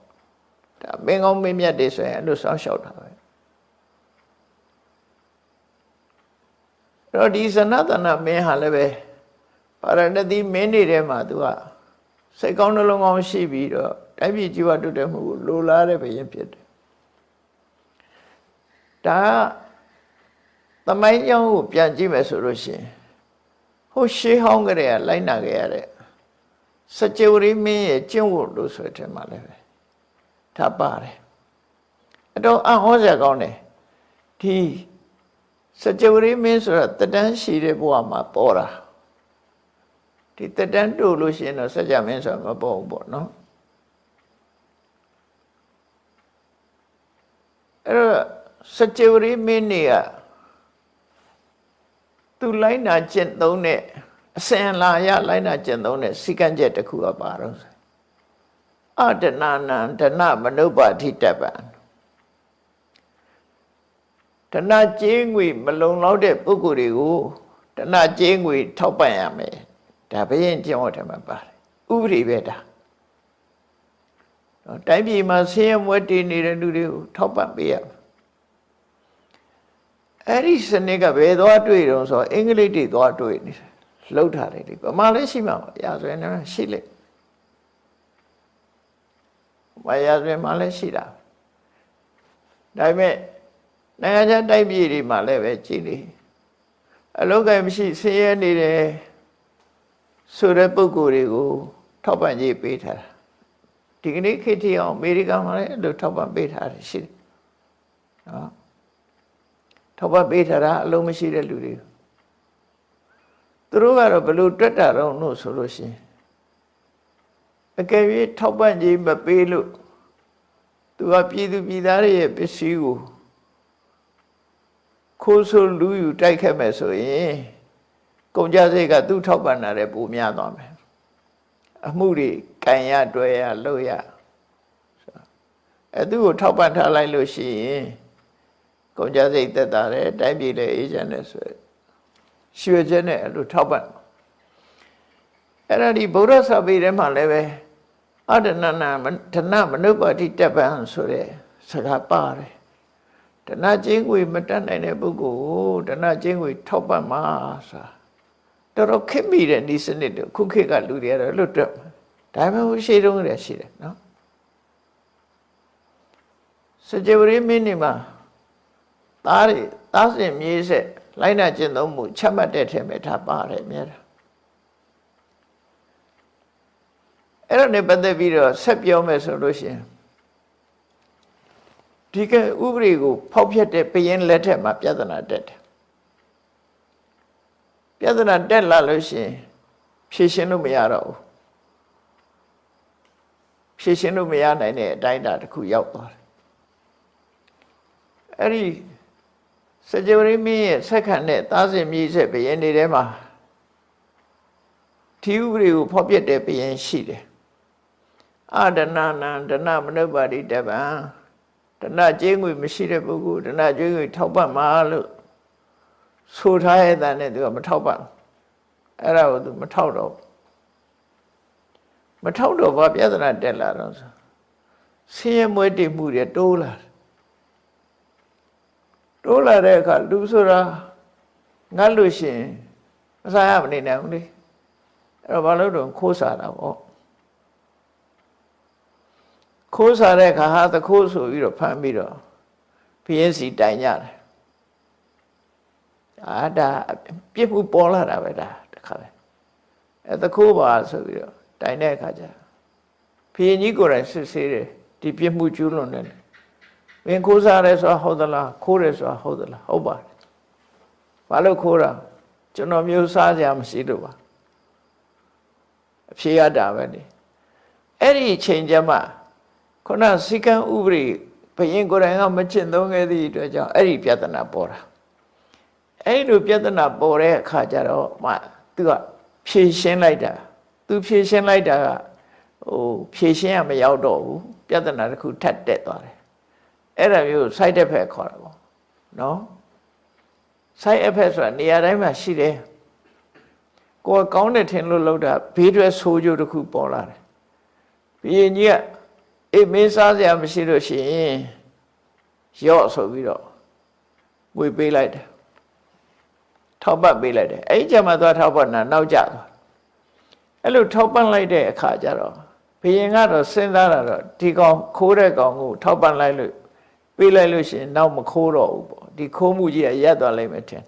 ဒါမင်းကောင်းမင်းမြတ်တွေဆိုရင်အဲ့လိုဆောင်းလျှောက်တာပဲတော့ဒီဇနတနာမင်းဟာလည်းပဲပါရဏသီမင်းတွေထဲမှာသူကစိတ်ကောင်းနှလုံးကောင်းရှိပြီးတော့တိုင်းပြည်ကြီးဝတုတဲ့မှုကိုလိုလားတဲ့ဘုရင်ဖြစ်တယ်ဒါသမိုင်းကြောင်းကိုပြန်ကြည့်မယ်ဆိုလို့ရှိရင်ဟိုရှေးဟောင်းကလေးကလိုက်နာခဲ့ရတဲ့စကြဝဠာမင်းရဲ့ကျင့်ဝတ်လို့ဆိုတဲ့မှာလည်းပဲဒါပါတယ်အတော့အဟောစရာကောင်းတယ်ဒီစကြဝဠာမင်းဆိုတာတတန်းရှိတဲ့ဘဝမှာပေါ်တာဒီတတန်းတို့လို့ရှိရင်တော့စကြမင်းဆိုတာမပေါ်ဘူးပေါ့နော်အဲ့တော့စကြဝဠာမင်းတွေကသူလိုက်နာကျင့်သုံးတဲ့အစဉ်လာရလိုက်နာကျင့်သုံးတဲ့စီကံချက်တစ်ခုကပါတော့အတဏနံဒနမနုပ္ပါထိတ္တပံဒနကျေးငွေမလုံလောက်တဲ့ပုဂ္ဂိုလ်တွေကိုဒနကျေးငွေထောက်ပံ့ရမယ်ဒါဘုရင်ကျင့်ဝတ်တယ်မှာပါတယ်ဥပဒေပဲဒါတိုင်းပြည်မှာဆင်းရဲမွဲတေနေတဲ့လူတွေကိုထောက်ပံ့ပေးရမယ်အဲ့ဒီစနစ်ကဘယ်သွားတွေ့တော့ဆိုအင်္ဂလိပ်တွေသွားတွေ့နေတယ်လှုပ်ထားတယ်ဒီဗမာလည်းရှိမှာပါရာဇဝင်နဲ့ရှိလေဘာရာဇဝင်မှာလည်းရှိတာဒါပေမဲ့နိုင်ငံခြားတိုက်ပြည်တွေမှာလည်းပဲကြည်နေအလောကမရှိဆင်းရဲနေတယ်ဆိုတဲ့ပုဂ္ဂိုလ်တွေကိုထောက်ပံ့ကြေးပေးထားတာဒီကနေ့ခေတ်ထိအောင်အမေရိကန်မှာလည်းအဲ့လိုထောက်ပံ့ပေးထားတယ်ရှိတယ်နော်ထောက်ပံ့ပေးထားတာအလုံးမရှိတဲ့လူတွေသူတို့ကတော့ဘယ်လိုတွက်တာတော့လို့ဆိုလို့ရှိရင်အကယ်၍ထောက်ပံ့ကြေးမပေးလို့သူကပြည်သူပြည်သားတွေရဲ့ပစ္စည်းကိုခိုးဆိုးလူယူတိုက်ခတ်မယ်ဆိုရင်ကုန်ကြစိတ်ကသူ့ထောက်ပံ့တာတဲ့ပိုများသွားမယ်အမှုတွေကံရတွဲရလို့ရသူ့ကိုထောက်ပံ့ထားလိုက်လို့ရှိရင်ကုန်ကြစိတ်သက်သာတယ်တိုင်းပြည်လည်းအေးချမ်းတယ်ဆိုရွှေချက်နဲ့အဲ့လိုထောက်ပံ့အဲ့ဒါဒီဗုဒ္ဓစာပေထဲမှာလည်းပဲအတဏနာဒနမနုပ္ပါတိတ္တပံဆိုတဲ့စကားပါတယ်ဒနချင်းကိုမတတ်နိုင်တဲ့ပုဂ္ဂိုလ်ကိုဒနချင်းကိုထောက်ပံ့မှာဆိုတာတော်ခက်မိတဲ့ဒီစနစ်တို့ခုခေတ်ကလူတွေကတော့လွတ်တွက်ဒါပေမဲ့ရှေးတုန်းကလည်းရှိတယ်နော်စကြဝဠာမင်းနေမှာသားစင်မြေးဆက်လိုက်နာကျင့်သုံးမှုချမှတ်တဲ့ထဲမှာထားပါတယ်မြဲတာအဲ့တော့ ਨੇ ပတ်သက်ပြီးတော့ဆက်ပြောမယ်ဆိုလို့ရှိရင်ဒီကဥပဒေကိုဖောက်ဖျက်တဲ့ဘုရင်လက်ထက်မှာပြဿနာတက်တယ်ပြဿနာတက်လာလို့ရှိရင်ဖြေရှင်းလို့မရတော့ဘူးဖြေရှင်းလို့မရနိုင်တဲ့အတိုင်းအတာတစ်ခုရောက်သွားတယ်အဲ့ဒီစကြဝဠာမင်းရဲ့ဆက်ခံတဲ့သားစဉ်မြေးဆက်ဘုရင်တွေထဲမှာဒီဥပဒေကိုဖောက်ဖျက်တဲ့ဘုရင်ရှိတယ်အဒနနံဒနမနုပ္ပါတိတ္တပံဒနကျေးငွေမရှိတဲ့ပုဂ္ဂိုလ်ဒနကျေးငွေထောက်ပံ့မှာလို့ဆိုထားရတဲ့နဲ့သူကမထောက်ပံ့အဲ့ဒါကိုသူမထောက်တော့ဘာပြဿနာတက်လာတော့ဆိုဆင်းရဲမွဲတေမှုတွေတိုးလာတဲ့အခါလူဆိုတာငတ်လို့ရှိရင်မစားရမနေနိုင်ဘူးလေအဲ့တော့ဘာလို့တော့ခိုးစားတာပေါ့ ခိုးစားတဲ့ခါဟာသခိုးဆိုပြီးတော့ဖမ်းပြီးတော့ဘုရင်စီတိုင်ကြတယ်ဒါပြစ်မှုပေါ်လာတာပဲဒါတခါပဲသခိုးပါဆိုပြီးတော့တိုင်တဲ့အခါကျဘုရင်ကြီးကိုယ်တိုင်စစ်ဆေးတယ်ဒီပြစ်မှုကျူးလွန်တယ်မင်းခိုးစားရဲဆိုတာဟုတ်သလားခိုးရဲဆိုတာဟုတ်သလားဟုတ်ပါတယ်ဘာလို့ခိုးတာကျွန်တော်မျိုးစားကြမရှိလို့ပါအဖြေရတာပဲလေအဲ့ဒီချိန်ကျမှခုနစီကံဥပဒေဘုရင်ကိုယ်တိုင်ကမကျင့်သုံးခဲ့သည့်အတွက်ကြောင့်အဲ့ဒီပြဿနာပေါ်တာအဲ့လိုပြဿနာပေါ်တဲ့အခါကျတော့မှသူကဖြေရှင်းလိုက်တာသူဖြေရှင်းလိုက်တာကဖြေရှင်းရမရောက်တော့ဘူးပြဿနာတစ်ခုထပ်တက်သွားတယ်အဲ့ဒါမျိုး side effect ခေါ်တာပေါ့နော် side effect ဆိုတာနေရာတိုင်းမှာရှိတယ်ကိုယ်ကောင်းတဲ့ထင်လို့လုပ်တာဘေးတွဲဆိုးကျိုးတစ်ခုပေါ်လာတယ်ဘုရင်ကြီးကမင်းစားစရာမရှိလို့ရှိရင်ရော့ဆိုပြီးတော့ငွေပေးလိုက်တယ်ထောက်ပံ့ပေးလိုက်တယ်အဲ့ဒီကျမှသွားထောက်ပံ့တာနောက်ကျသွားအဲ့လိုထောက်ပံ့လိုက်တဲ့အခါကျတော့ဘုရင်ကတော့စဉ်းစားတာတော့ဒီကောင်ခိုးတဲ့ကောင်ကိုထောက်ပံ့လိုက်လို့ပေးလိုက်လို့ရှိရင်နောက်မခိုးတော့ဘူးပေါ့ဒီခိုးမှုကြီးကရပ်သွားလိမ့်မယ်ထင်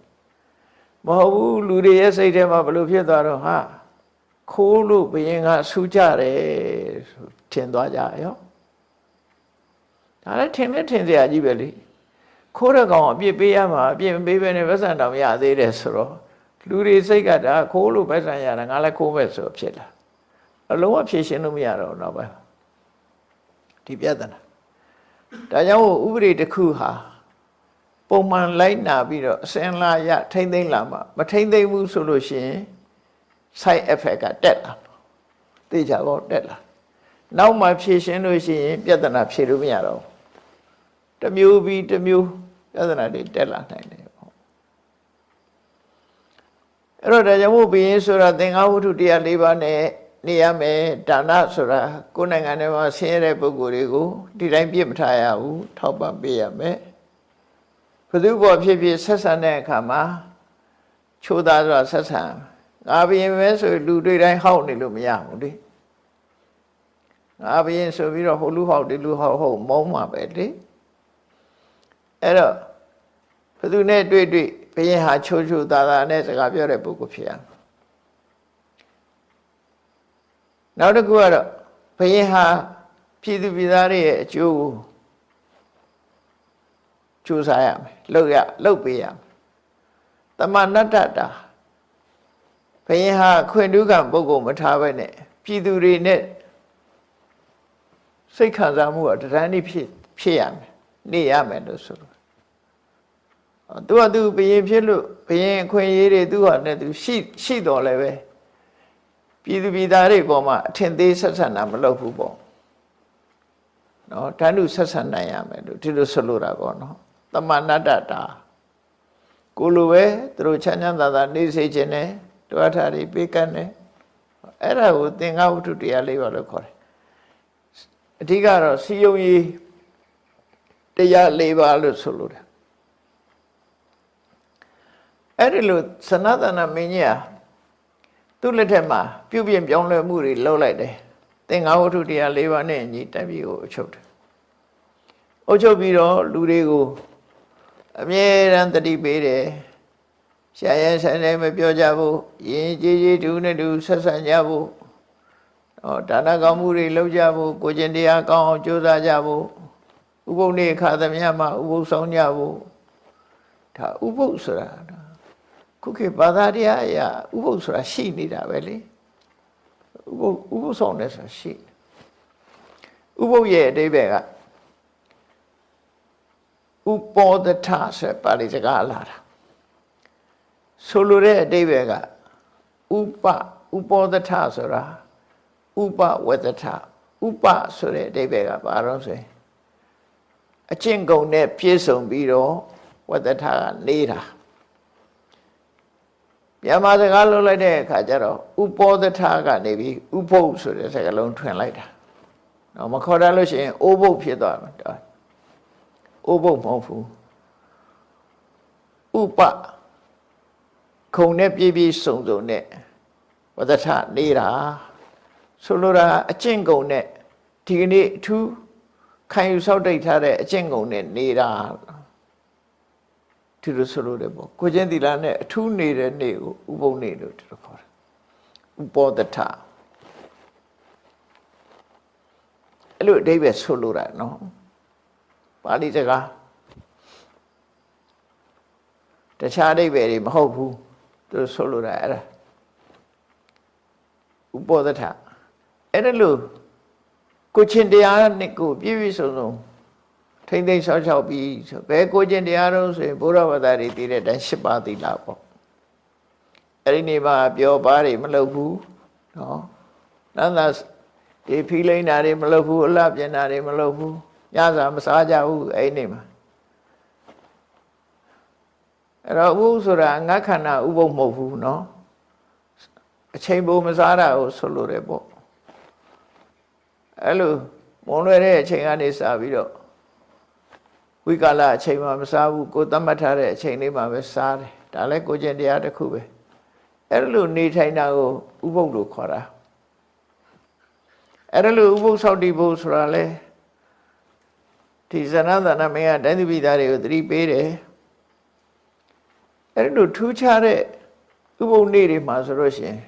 မဟုတ်ဘူးလူတွေရဲ့စိတ်ထဲမှာဘလို့ဖြစ်သွားတော့ဟာခိုးလို့ဘုရင်ကဆူကြတယ်ဆိုထင်သွားကြရောဒါလည်းထင်စရာကြီးပဲလေခိုးတဲ့ကောင်အပြစ်ပေးရမှာအပြစ်မပေးဘဲနဲ့ပတ်စံတောင်မရသေးတယ်ဆိုတော့လူတွေစိတ်ကဒါခိုးလို့ပတ်စံရတာငါလည်းခိုးမဲ့ဆိုဖြစ်လာအလုံးဝဖြေရှင်းလို့မရတော့တော့ပဲဒီပြဿနာဒါကြောင့်ဥပဒေတစ်ခုဟာပုံမှန်လိုက်နာပြီးတော့အစင်လာရထိမ့်သိမ့်လာမှမထိမ့်သိမ့်ဘူးဆိုလို့ရှိရင် side effect ကတက်လာသိကြပါတက်လာနောက်မှဖြေရှင်းလို့ရှိရင်ပြဿနာဖြေလို့မရတော့တစ်မျိုးပြီးတစ်မျိုးပြဿနာတွေတက်လာနိုင်တယ်ပေါ့အဲ့တော့ဒါကြောင့်မို့ဘုရင်ဆိုတာသင်္ဃဝတ္ထု104ပါးနဲ့နေရမယ်ဒါနဆိုတာကိုယ်နိုင်ငံထဲမှာဆင်းရဲတဲ့ပုဂ္ဂိုလ်တွေကိုဒီတိုင်းပြစ်မထားရဘူးထောက်ပံ့ပေးရမယ်ဘုသူ့ဘောဖြစ်ဖြစ်ဆက်ဆံတဲ့အခါမှာချိုးသားစွာဆက်ဆံငါဘုရင်ပဲဆိုလူတွေတိုင်းဟောက်နေလို့မရဘူးလေငါဘုရင်ဆိုပြီးတော့ဟိုလူဟောက်ဒီလူဟောက်ဟုတ်မုန်းမှာပဲလေအဲ့တော့ဘုသူနဲ့တွေ့ဘုရင်ဟာချိုးသားသားနဲ့စကားပြောတဲ့ပုဂ္ဂိုလ်ဖြစ်ရမယ်နောက်တစ်ခုကတော့ဘုရင်ဟာပြည်သူပြည်သားတွေရဲ့အကျိုးကိုကြိုးစားရမယ်လုပ်ပေးရမယ်တမနတ္တတာဘုရင်ဟာခွင့်တူးကံပုဂ္ဂိုလ်မထားဘဲနဲ့ပြည်သူတွေနဲ့စိတ်ခံစားမှုကတရဏိဖြစ်ရမယ်နေရမယ်လို့ဆိုလို့သူကသူဘုရင်ဖြစ်လို့ဘုရင်အခွင့်အရေးတွေသူ့ဟာနဲ့သူရှိတော်လည်းပဲပြည်သူပြည်သားတွေပေါ်မှာအထင်သေးဆက်ဆံတာမလုပ်ဘူးပေါ့နော်တန်းတူဆက်ဆံနိုင်ရမယ်လို့ဒီလိုဆိုလိုတာပေါ့နော်တမနတ္တတာကိုလိုပဲသူတို့ချမ်းချမ်းသာသာနေစေခြင်းနဲ့တွားထားပြီးပေးကမ်းတယ်အဲ့ဒါကိုသင်္ဃဝတ္ထု104ပါလို့ခေါ်တယ်အဓိကတော့စီယုံကြီး104ပါလို့ဆိုလိုတယ်အဲ့ဒီလိုစနတနာမင်းကြီးဟာသူ့လက်ထက်မှာပြုပြင်ပြောင်းလဲမှုတွေလုပ်လိုက်တယ်သင်္ဃဝတ္ထု104ပါးနဲ့ညီတက်ပြီးကိုအချုပ်တယ်အုပ်ချုပ်ပြီးတော့လူတွေကိုအမြဲတမ်းတတိပေးတယ်ရှားရဲဆိုင်တိုင်းမပြောကြဘူးယဉ်ကျေးတူနဲ့တူဆက်ဆံကြဖို့ဒါနကောင်းမှုတွေလုပ်ကြဖို့ကိုကျင့်တရားကောင်းအောင်ကြိုးစားကြဖို့ဥပုသ်နေ့ခါသမျှမှာဥပုသ်ဆောင်ကြဖို့ဒါဥပုသ်ဆိုတာခုခေတ်ဘာသာတရားအရာဥပုသ်ဆိုတာရှိနေတာပဲလေဥပုသ်ဆောင်တယ်ဆိုတာရှိဥပုသ်ရဲ့အဓိပ္ပာယ်ကဥပောဒထဆိုပါဠိစကားလာတာဆိုလိုတဲ့အဓိပ္ပာယ်ကဥပောဒထဆိုတာဥပဝတ္တထဥပဆိုတဲ့အဓိပ္ပာယ်ကဘာလို့ဆိုရင်အကျင့်ကုန်နဲ့ပြည့်စုံပြီးတော့ဝတ္တထကနေတာမြန်မာစကားလုံးလိုက်တဲ့အခါကျတော့ဥပောဒထကနေပြီးဥပုပ်ဆိုတဲ့စကားလုံးထွင်လိုက်တာတော့မခေါ်တတ်လို့ရှိရင်အိုးပုပ်ဖြစ်သွားမှာအိုးပုပ်မဟုတ်ဘူးဥပခုံနဲ့ပြည့်ပြည့်စုံစုံနဲ့ဝတ္တထနေတာဆိုလိုတာအကျင့်ကုန်နဲ့ဒီကနေ့အထူး ခံယူဆောက်တိတ်ထားတဲ့အကျင့်ကုန်နဲ့နေတာဒီလိုဆိုလို့တယ်ပေါ့ကိုချင်းသီလနဲ့အထူးနေတဲ့နေ့ကိုဥပုံနေ့လို့ဒီလိုခေါ်တယ်ဥပောတထအဲ့လိုအဓိပ္ပာယ်ဆိုလို့တာနော်ပါဠိစကားတခြားအဓိပ္ပာယ်တွေမဟုတ်ဘူးသူဆိုလို့တာအဲ့ဒါဥပောတထအဲ့ဒါလို့ကိုချင်းတရားနဲ့ကိုပြည့်ပြည့်စုံစုံထိမ့်သိမ့်ဆောက်ရှောက်ပြီးဆိုဘယ်ကိုချင်းတရားတော့ဆိုရင်ဘုရားဘာသာတွေတည်တဲ့အတိုင်း၈ပါးသီလပေါ့အဲ့ဒီနေမှာပြောပါတွေမလုပ်ဘူးနော်နန္ဒဒီဖီလိန်တာတွေမလုပ်ဘူးအလှပြင်တာတွေမလုပ်ဘူးညစာမစားကြဘူးအဲ့ဒီနေမှာအဲ့တော့ဥဆိုတာငါခန္ဓာဥပုပ်မဟုတ်ဘူးနော်အချိန်ပိုမစားတာကိုဆိုလိုတယ်ပေါ့အဲ့လိုမုံလွယ်တဲ့အချိန်ကနေစပြီးတော့ဝိကာလအချိန်မှာမစားဘူးကိုသတ်မှတ်ထားတဲ့အချိန်လေးမှာပဲစားတယ်ဒါလည်းကိုကျင့်တရားတစ်ခုပဲအဲ့လိုနေထိုင်တာကိုဥပုပ်လို့ခေါ်တာအဲ့လိုဥပုပ်ဆောက်တည်ဖို့ဆိုတာလေဒီဇနသနာမင်းကတိုင်းသူပြည်သားတွေကိုသတိပေးတယ်အဲ့လိုထူးခြားတဲ့ဥပုပ်နေ့တွေမှာဆိုလို့ရှိရင်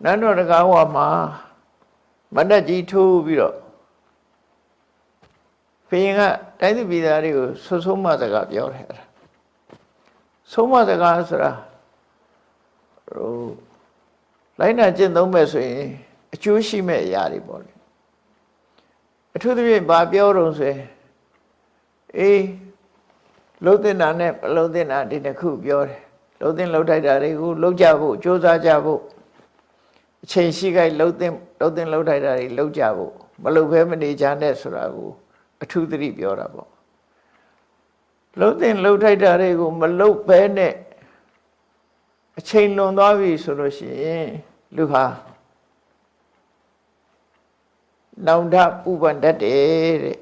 နန်းတော်တကားဝမှာမဏ္ဍကြီးထိုးပြီးတော့ဘုရင်ကတိုင်းသူပြည်သားတွေကိုဆုံးမစကားပြောတယ်အဲ့ဒါဆုံးမစကားဆိုတာဟိုလိုက်နာကျင့်သုံးမဲ့ဆိုရင်အကျိုးရှိမဲ့အရာတွေပေါ့လေအထူးသဖြင့်ဘာပြောတော့ဆိုရင်အေးလုံးတင်တာနဲ့မလုံးတင်တာဒီတစ်ခုပြောတယ်လုံးတင်လုံးထိုက်တာတွေကိုလုံးကြဖို့ကြိုးစားကြဖို့အချိန်ရှိခိုက်လုံးတင်လုံးထိုက်တာတွေလုံးကြဖို့မလုံးဘဲမနေကြနဲ့ဆိုတာကိုအထူးသတိပြောတာပေါ့လုံးတင်လုံးထိုက်တာတွေကိုမလုံးဘဲနဲ့အချိန်လွန်သွားပြီဆိုလို့ရှိရင်လူဟာနောင်တပူပန်တတ်တယ်တဲ့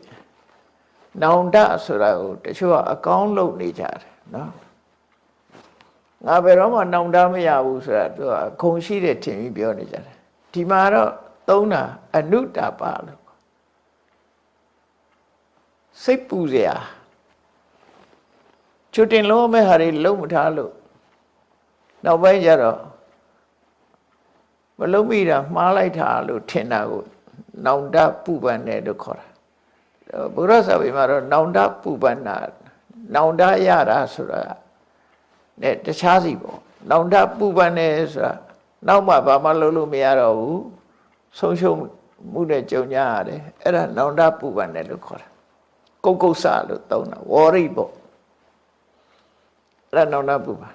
နောင်တဆိုတာကိုတချို့ကအကောင်းလုပ်နေကြတယ်နော်ငါဘယ်တော့မှနောင်တမရဘူးဆိုတာသူကခုံရှိတဲ့ထင်ပြီးပြောနေကြတယ်ဒီမှာတော့သုံးတာအနုတပလို့စိတ်ပူစရာချွတ်တင်လုံးမဲ့ဟာတွေလုံးမထားလို့နောက်ပိုင်းကျတော့မလုံးမိတာမှားလိုက်တာလို့ထင်တာကိုနောင်တပူပန်တယ်လို့ခေါ်တာဘုရားစာပေမှာတော့နောင်တပူပန်တာနောင်တရတာဆိုတာနဲ့တခြားစီပေါ့နောင်တပူပန်တယ်ဆိုတာနောက်မှဘာမှလုပ်လို့မရတော့ဘူးဆုံးရှုံးမှုနဲ့ကြုံကြရတယ်အဲ့ဒါနောင်တပူပန်တယ်လို့ခေါ်တာကုတ်ကုတ်ဆလို့သုံးတာဝရိပေါ့အဲ့ဒါနောင်တပူပန်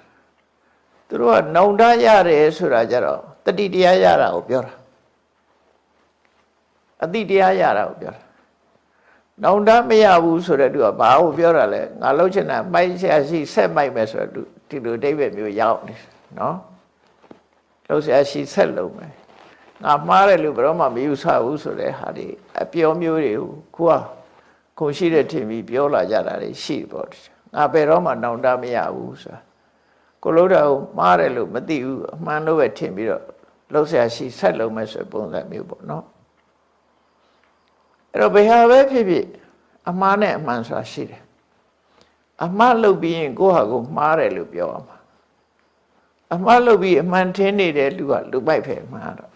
သူတို့ကနောင်တရတယ်ဆိုတာကြတော့တတိတရားရတာကိုပြောတာအတိတရားရတာကိုပြောတာနောင်တမရဘူးဆိုတဲ့သူကဘာကိုပြောတာလဲငါလှုပ်ချင်တာမိုက်ရှာရှိဆက်မိုက်မယ်ဆိုတော့ဒီလိုအဓိပ္ပာယ်မျိုးရောက်နေနော်လှုပ်ရှာရှိဆက်လုံးမယ်ငါမှားတယ်လို့ဘယ်တော့မှမယူဆဘူးဆိုတဲ့ဟာဒီအပြောမျိုးတွေကိုခုရှိတဲ့ထင်ပြီးပြောလာကြတာတွေရှိပေါ့ငါဘယ်တော့မှနောင်တမရဘူးဆိုတာကိုလို့တော့မှားတယ်လို့မသိဘူးအမှန်လို့ပဲထင်ပြီးတော့လှုပ်ရှာရှိဆက်လုံးမယ်ဆိုပုံစံမျိုးပေါ့နော်အဲ့တော့ဘယ်ဟာပဲဖြစ်ဖြစ်အမှားနဲ့အမှန်ဆိုတာရှိတယ်အမှားလုပ်ပြီးရင်ကိုယ့်ဟာကိုမှားတယ်လို့ပြောရမှာအမှားလုပ်ပြီးအမှန်ထင်နေတဲ့လူကလူပိုက်ပဲမှားတော့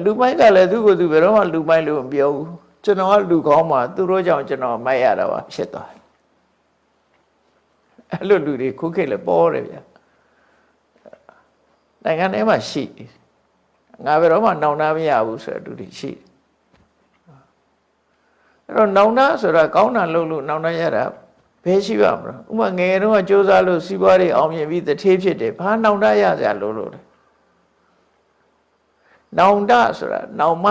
လူပိုက်ကလည်းသူ့ကိုယ်သူဘယ်တော့မှလူပိုက်လို့မပြောဘူးကျွန်တော်ကလူကောင်းမှသူတို့ကြောင့်ကျွန်တော်မိုက်ရတာပါဖြစ်သွားတယ်အဲ့လိုလူတွေခုခေတ်လည်းပေါ်တယ်ဗျာနိုင်ငံထဲမှာရှိငါဘယ်တော့မှနောင်တမရဘူးဆိုတဲ့လူတွေရှိအဲ့တော့နောင်တဆိုတာကောင်းတာလုပ်လို့နောင်တရတာဘယ်ရှိပါမလဲဥပမာငယ်တုန်းကစူးစမ်းလို့စီးပွားရေးအောင်မြင်ပြီးတထေးဖြစ်တယ်ဘာနောင်တရစရာလို့လဲနောင်တဆိုတာနောင်မ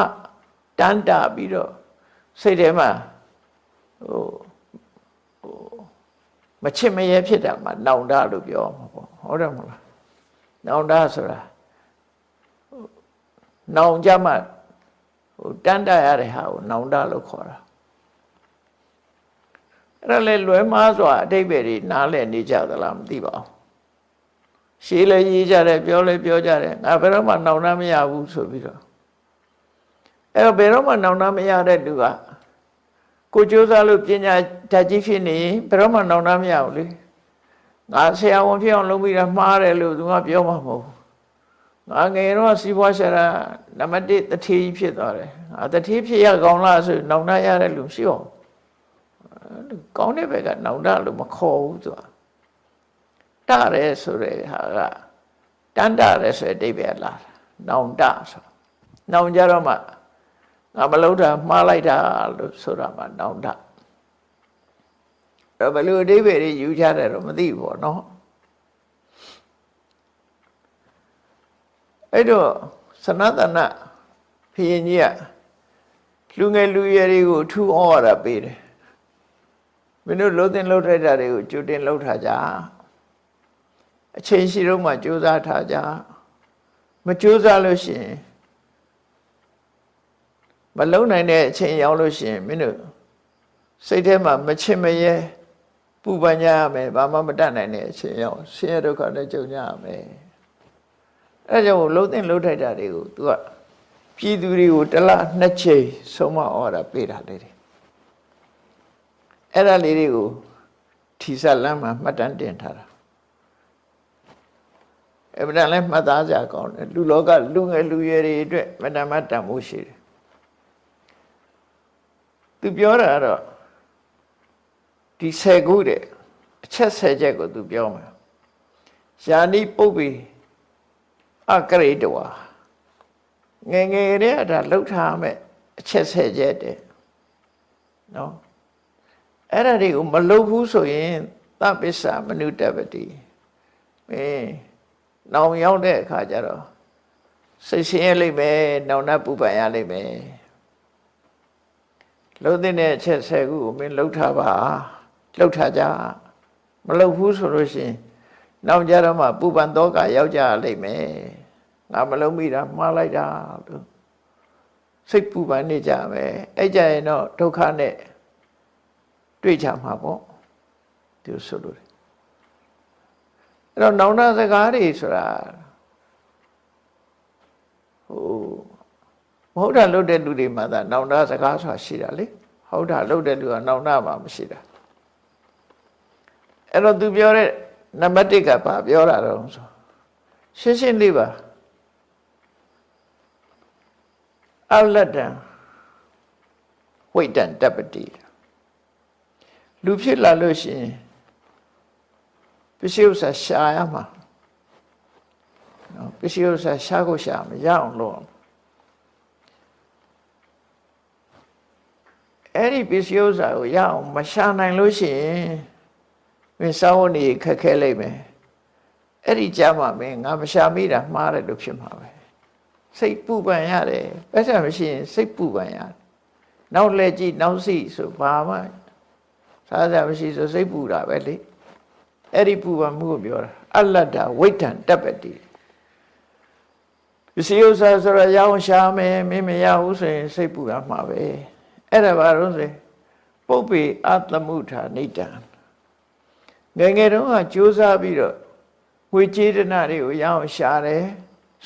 တန်တာပြီးတော့စိတ်ထဲမှာမချစ်မရဲဖြစ်တာမှာနောင်တလို့ပြောမှာပေါ့ဟုတ်တယ်မလားနောင်တဆိုတာနောင်ကြမှာတန်တရတဲ့ဟာကိုနောင်တလို့ခေါ်တာအဲ့ဒါလေလွယ်မှားစွာအတိတ်ပဲတွေနားလည်နေကြသလားမသိပါဘူးရှေးလည်းရေးကြတယ်ပြောလည်းပြောကြတယ်ငါဘယ်တော့မှနောင်တမရဘူးဆိုပြီးတော့ အဲ့တော့ဘယ်တော့မှနောင်တမရတဲ့လူကကိုကြိုးစားလို့ပညာဓာတ်ကြီးဖြစ်နေဘယ်တော့မှနောင်တမရဘူးလေငါဆရာဝန်ဖြစ်အောင်လုပ်ပြီးတာမှားတယ်လို့သူကပြောမှာမဟုတ်ဘူးငါငယ်တော့စီးပွားရှာတာနံပါတ်1တထေးကြီးဖြစ်သွားတယ်ငါတထေးဖြစ်ရကောင်းလားဆိုနောင်တရတဲ့လူရှိအောင်ကောင်းတဲ့ဘက်ကနောင်တလို့မခေါ်ဘူးသူကတရဲဆိုတဲ့ဟာကတန်တရဲဆိုတဲ့အဓိပ္ပာယ်လာနောင်တဆိုနောင်ကြတော့မှငါမလုပ်တာမှားလိုက်တာလို့ဆိုတာမှနောင်တတော့ဘယ်လိုအဓိပ္ပာယ်တွေယူကြတယ်တော့မသိဘူးပေါ့နော်အဲ့တော့စနတနာဘုရင်ကြီးကလူငယ်လူရွယ်တွေကိုထူဩဝါဒပေးတယ်မင်းတို့လှုပ်တင်လှုပ်ထိုက်တာတွေကိုကြိုတင်လှုပ်ထားကြအချိန်ရှိတော့မှကြိုးစားထားကြမကြိုးစားလို့ရှိရင်မလုံနိုင်တဲ့အချိန်ရောက်လို့ရှိရင်မင်းတို့စိတ်ထဲမှာမချစ်မရဲပူပန်ကြရမယ်ဘာမှမတတ်နိုင်တဲ့အချိန်ရောက်ဆင်းရဲဒုက္ခနဲ့ကြုံကြရမယ်အဲကြောင့်လှုပ်တင်လှုပ်ထိုက်တာတွေကို तू ကပြည်သူတွေကိုတစ်လနှစ်ချိန်ဆုံးမဩဝါဒပေးတာလေအဲ့ဒါလေးတွေကိုထီဆက်လမ်းမှာမှတ်တမ်းတင်ထားတာအဲ့ဒါလည်းမှတ်သားကြကောင်းတယ်လူလောကလူငယ်လူရွယ်တွေအတွက်မတမတန်ဖို့ရှိတယ်သူပြောတာတော့ဒီ10ခုတဲ့အချက်10ချက်ကိုသူပြောမှာယာနိပုပ္ပိအကရိတဝါငယ်ငယ်တည်းဒါလှုပ်ထားမယ်အချက်10ချက်တဲ့နော်အဲ့ဒါတွေကိုမလှုပ်ဘူးဆိုရင်သပ္ပစ္စမနုတ္တပတိနောင်ရောက်တဲ့အခါကျတော့စိတ်ဆင်းရဲလိမ့်မယ်နောင်တပူပန်ရလိမ့်မယ်လှုပ်တဲ့အချက်10ခုကိုမင်းလှုပ်ထားပါလှုပ်ထားကြမလှုပ်ဘူးဆိုလို့ရှိရင်နောက်ကြတော့မှပူပန်တော့ကရောက်ကြလိမ့်မယ်ငါမလှုပ်မိတာမှားလိုက်တာလို့စိတ်ပူပန်နေကြမယ်အဲ့ကြရင်တော့ဒုက္ခနဲ့တွေ့ကြမှာပေါ့သူဆိုလို့အဲ့တော့နောင်တစကားတွေဆိုတာဟုတ်တာလုပ်တဲ့လူတွေမှာသာနောင်တစကားဆိုတာရှိတာလေဟုတ်တာလုပ်တဲ့လူကနောင်တမှာမရှိတာအဲ့တော့သူပြောတဲ့နံပါတ်1ကဘာပြောတာတော့ဆိုရှင်းရှင်းလေးပါအလတ္တံဝိတ္တံတပ္ပတိလူဖြစ်လာလို့ရှိရင်ပစ္စည်းဥစ္စာရှာရမှာနော်ပစ္စည်းဥစ္စာရှာကိုရှာမရအောင်လုပ်အောင်အဲ့ဒီပစ္စည်းဥစ္စာကိုရအောင်မရှာနိုင်လို့ရှိရင်မင်းစောင်းနေခက်ခဲလိမ့်မယ်အဲ့ဒီကြမှာမင်းငါမရှာမိတာမှားတယ်လို့ဖြစ်မှာပဲစိတ်ပူပန်ရတယ်ပတ်စံမရှိရင်စိတ်ပူပန်ရတယ်နောက်လက်ကြည့်နောက်စီဆိုဘာမှစားစရာမရှိဆိုစိတ်ပူတာပဲလေအဲ့ဒီပူပန်မှုကိုပြောတာအလတ္တဝိတ္တံတပ္ပတိပစ္စည်းဥစ္စာဆိုရရအောင်ရှာမယ်မင်းမရဘူးဆိုရင်စိတ်ပူရမှာပဲအဲ့ဒါဘာလို့ဆိုပုပ္ပေအတ္တမုထာနိတံငယ်ငယ်တုန်းကကြိုးစားပြီးတော့ငွေကြေးဒနာတွေကိုရအောင်ရှာတယ်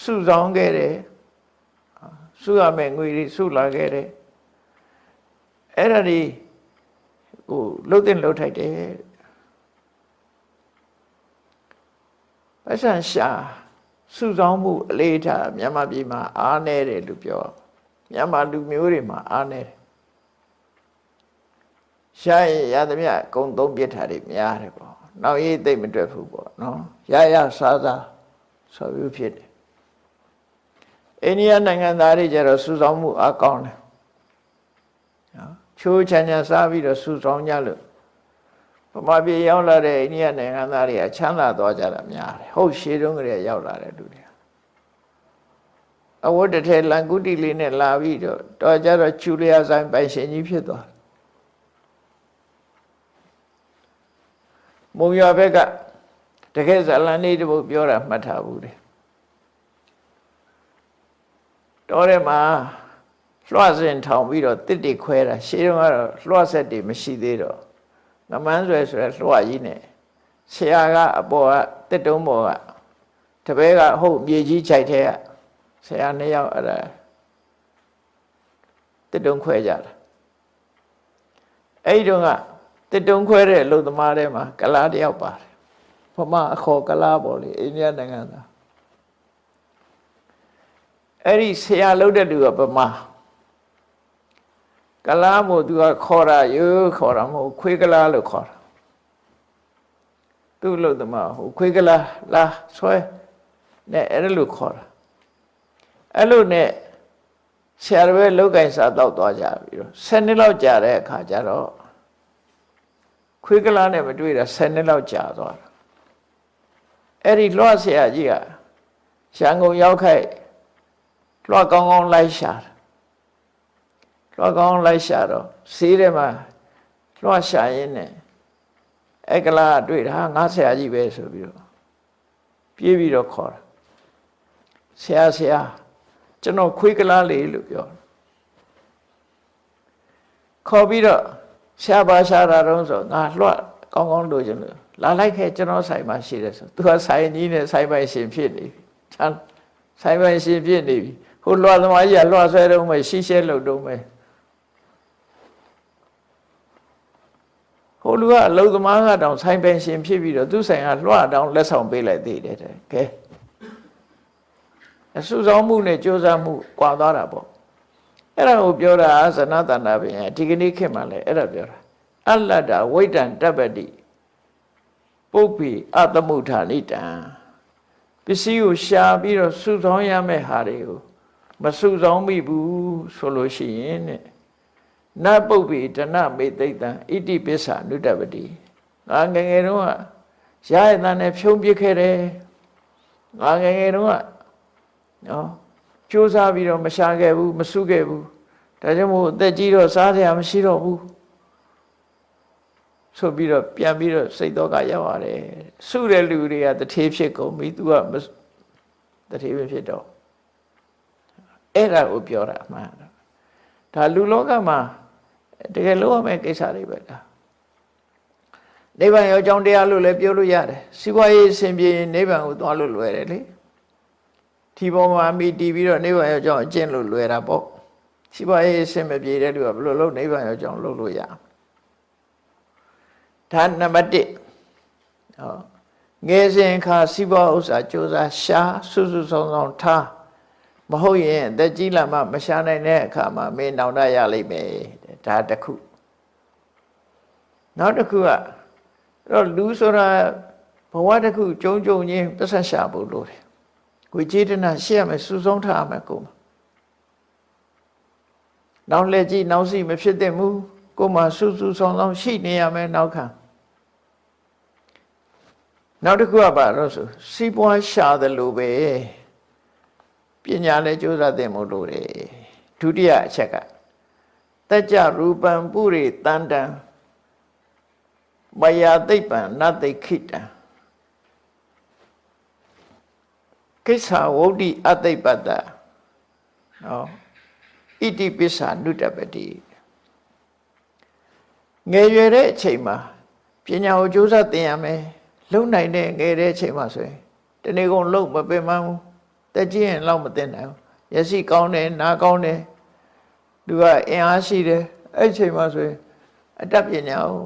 စုဆောင်းခဲ့တယ်စုရမယ်ငွေတွေစုလာခဲ့တယ်အဲ့ဒါဒီဟိုလှုပ်တင်လှုပ်ထိုက်တယ်ပတ်စံရှာစုဆောင်းမှုအလေးထားမြန်မာပြည်မှာအားနည်းတယ်လို့ပြောမြန်မာလူမျိုးတွေမှာအားနည်းတယ်ရှာရင်ရသမျှအကုန်သုံးပြစ်ထားတွေများတယ်ပေါ့နောက်ရေးသိမ့်မတွက်ဘူးပေါ့နော်ရရစားစားဆိုပြီးဖြစ်တယ်အိန္ဒိယနိုင်ငံသားတွေကျတော့စုဆောင်းမှုအားကောင်းတယ်နော်ချိုးချမ်းချမ်းစားပြီးတော့စုဆောင်းကြလို့ဗမာပြည်ရောက်လာတဲ့အိန္ဒိယနိုင်ငံသားတွေကချမ်းသာသွားကြတာများတယ်ဟုတ်ရှေးတုန်းကတည်းကရောက်လာတဲ့လူတွေအဝတ်တစ်ထည်လန်ကုတီလေးနဲ့လာပြီးတော့ကြတော့ကျူလျာဆိုင်ပိုင်ရှင်ကြီးဖြစ်သွားမုံရွာဘက်ကတကယ်ဇလန်လေးတပုတ်ပြောတာမှတ်ထားဘူးတယ်တော်ထဲမှာလွှတ်စင်ထောင်ပြီးတော့တစ်တွေခွဲတာရှေးတုန်းကတော့လွှတ်ဆက်တွေမရှိသေးတော့ငမန်းဆွဲဆိုတဲ့လွှတ်ကြီးနဲ့ဆရာကအပေါ်ကတစ်တုံးပေါ်ကတပည့်ကဟုတ်မြေကြီးခြိုက်ထဲကဆရာနှစ်ယောက်အဲ့ဒါ တစ်တုံးခွဲကြတာအဲ့ဒီတော့ကတစ်တုံးခွဲတဲ့အလုပ်သမားတွေမှာကလားတယောက်ပါတယ်ဗမာအခေါ်ကလားပေါ့လေအိန္ဒိယနိုင်ငံသားအဲ့ဒီဆရာလုပ်တဲ့လူကဗမာကလားမို့သူကခေါ်တာရိုးခေါ်တာမဟုတ်ခွေးကလားလို့ခေါ်တာသူ့လို့တမဟိုခွေးကလားလာဆွဲနဲ့အဲ့လိုခေါ်တာအဲ့လိုနဲ့ဆရာတော်ပဲလောက်ကင်စားတော့သွားကြပြီးတော့10နှစ်လောက်ကြာတဲ့အခါကျတော့ခွေးကလားနဲ့မတွေ့တာ10နှစ်လောက်ကြာသွားတာအဲ့ဒီလွှတ်ဆရာကြီးကရန်ကုန်ရောက်ခိုက်လွှတ်ကောင်းကောင်းလိုက်ရှာလွှတ်ကောင်းလိုက်ရှာတော့ဈေးထဲမှာလွှတ်ရှာရင်းနဲ့အဲ့ကလားတွေ့တာငါဆရာကြီးပဲဆိုပြီးတော့ပြေးပြီးတော့ခေါ်တာဆရာကျွန်တော်ခွေးကလားလေးလို့ပြောခေါ်ပြီးတော့ရှာပါရှာတာတော့ဆိုငါလွှတ်ကောင်းကောင်းလို့ကျွန်တော်လာလိုက်ခဲ့ကျွန်တော်ဆိုင်မှာရှိတယ်ဆိုသူကဆိုင်ကြီးနဲ့ဆိုင်ပိုင်ရှင်ဖြစ်နေပြီချမ်းဆိုင်ပိုင်ရှင်ဖြစ်နေပြီဟိုလွှတ်သမားကြီးကလွှတ်ဆွဲတော့မှရှိရှဲလို့တော့မယ်ဟိုလူကအလုံသမားကတောင်ဆိုင်ပင်ရှင်ဖြစ်ပြီးတော့သူ့ဆိုင်ကလွှတ်တောင်လက်ဆောင်ပေးလိုက်သေးတယ်တဲ့ကဲအဆူဆောင်မှုနဲ့ကြိုးစားမှုကွာသွားတာပေါ့အဲ့ဒါကိုပြောတာဇနတန္တပင်ဒီကနေ့ခေတ်မှာလည်းအဲ့ဒါပြောတာအလတ္တဝိတ္တံတပ္ပတိပုပ္ပိအတမုဋ္ဌာနိတံပစ္စည်းကိုရှာပြီးတော့စုဆောင်ရမယ့်ဟာတွေကိုမစုဆောင်မိဘူးဆိုလို့ရှိရင်တဲ့နပုပ္ပိတဏမေသိတံဣတိပစ္ဆာနုတ္တပတိငါငယ်ငယ်တုန်းကရရတဲ့နဲ့ဖြုံးပစ်ခဲ့တယ်ငါငယ်ငယ်တုန်းကနော်ကြိုးစားပြီးတော့မရှာခဲ့ဘူးမစုခဲ့ဘူးဒါကြောင့်မို့အသက်ကြီးတော့စားစရာမရှိတော့ဘူးဆိုပြီးတော့ပြန်ပြီးတော့စိတ်တော့ကရောက်ရတယ်စုတဲ့လူတွေကတထေးဖြစ်ကုန်ပြီသူကတထေးပဲဖြစ်တော့အဲ့ဒါကိုပြောတာအမှန်ဒါလူလောကမှာတကယ်လို့ရမယ့်ကိစ္စတွေပဲဒါနိဗ္ဗာန်ရောအကြောင်းတရားလို့လည်းပြောလို့ရတယ်စီးပွားရေးအစဉ်ပြေနိဗ္ဗာန်ကိုသွားလို့လွယ်တယ်လေဒီပေါ်မှာမိတည်ပြီးတော့နိဗ္ဗာန်ရောအကြောင်းအကျင့်လို့လွယ်တာပေါ့စီးပွားရေးအစဉ်မပြေတဲ့လူကဘယ်လိုလုပ်နိဗ္ဗာန်ရောအကြောင်းလုပ်လို့ရဒါနံပါတ်1ဟောငယ်စဉ်ခါစီးပွားဥစ္စာကြိုးစားရှာစုစုဆောင်ဆောင်ထားမဟုတ်ရင်အသက်ကြီးလာမှမရှာနိုင်တဲ့အခါမှာမင်းနောင်တရလိမ့်မယ်ဒါတစ်ခုနောက်တစ်ခုကတော့လူဆိုတာဘဝတစ်ခုကြုံချင်းပတ်ဆက်ရှာဖို့လိုတယ်ကိုကျေတနာရှေ့ရမယ်စုဆုံးထားရမယ်ကိုနောက်လက်ကြည့်နောက်စီမဖြစ်တဲ့မူကိုမှစုဆောင်ဆောင်ရှိနေရမယ်နောက်ခံနောက်တစ်ခုကဘာလို့ဆိုစီးပွားရှာတယ်လို့ပဲပညာလည်းကြိုးစားသင့်မို့လို့တယ်ဒုတိယအချက်ကတကြရူပံပုရိတန္တံမယာသိပ္ပံနသိခိတံကိစ္ဆာဝုဒ္ဓိအသိပ္ပတ္တနော်ဣတိပစ္ဆာနုတ္တပတိငယ်ရွယ်တဲ့အချိန်မှာပညာကိုကြိုးစားသင်ရမယ်လုံနိုင်တဲ့ငယ်တဲ့အချိန်မှာဆိုရင်တနေ့ကုန်လုံမပင်မဘူးတက်ကြည့်ရင်လောက်မသိနိုင်ဘူးမျက်စိကောင်းတယ်နားကောင်းတယ်သူကအင်အားရှိတယ်အဲ့ဒီချိန်မှာဆိုရင်အတတ်ပညာကို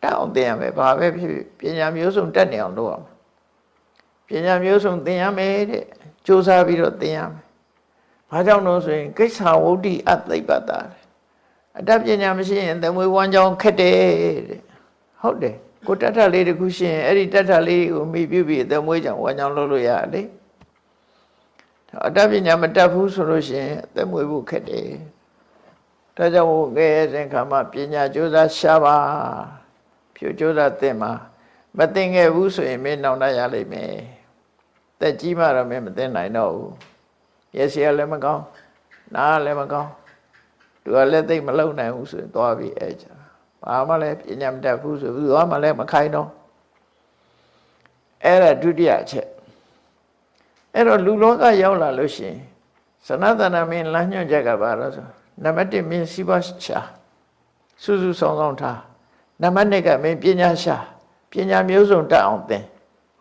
တက်အောင်သင်ရမယ်ဘာပဲဖြစ်ဖြစ်ပညာမျိုးစုံတက်နေအောင်လုပ်ရမယ်ပညာမျိုးစုံသင်ရမယ်တဲ့ကြိုးစားပြီးတော့သင်ရမယ်ဘာကြောင့်လို့ဆိုရင်ကိစ္ဆာဝုဒ္ဓိအသိပ္ပတ္တအတတ်ပညာမရှိရင်သမွေဝမ်းကြောင်းခက်တယ်တဲ့ဟုတ်တယ်ကိုတတ်တာလေးတခုရှိရင်အဲ့ဒီတတ်တာလေးကိုမိပြုပြီးသမွေကြောင့်ဝမ်းကြောင်းလုပ်လို့ရတယ်လေအတတ်ပညာမတတ်ဘူးဆိုလို့ရှိရင်သက်မွေးဖို့ခက်တယ်ဒါကြောင့်ငယ်စဉ်ခါမှာပညာကြိုးစားရှာပါဖြူကြိုးစားသင်မှာမသင်ခဲ့ဘူးဆိုရင်မင်းနောင်တရလိမ့်မယ်သက်ကြီးမှတော့မင်းမသင်နိုင်တော့ဘူးမျက်စိကလည်းမကောင်းနားလည်းမကောင်းသူကလည်းသိမလုံနိုင်ဘူးဆိုရင်သွားပြီးအဲ့ကြဘာမှလည်းပညာမတတ်ဘူးဆိုဘူးသွားမှလည်းမခိုင်းတော့အဲ့ဒါဒုတိယအချက်အဲ့တော့လူလောကရောက်လာလို့ရှိရင်စနတနာမင်းလမ်းညွှန်ချက်ကဘာလို့ဆိုနံပါတ်1မင်းစီးပွားရှာစုစုဆောင်ဆောင်ထားနံပါတ်2ကမင်းပညာရှာပညာမျိုးစုံတတ်အောင်သင်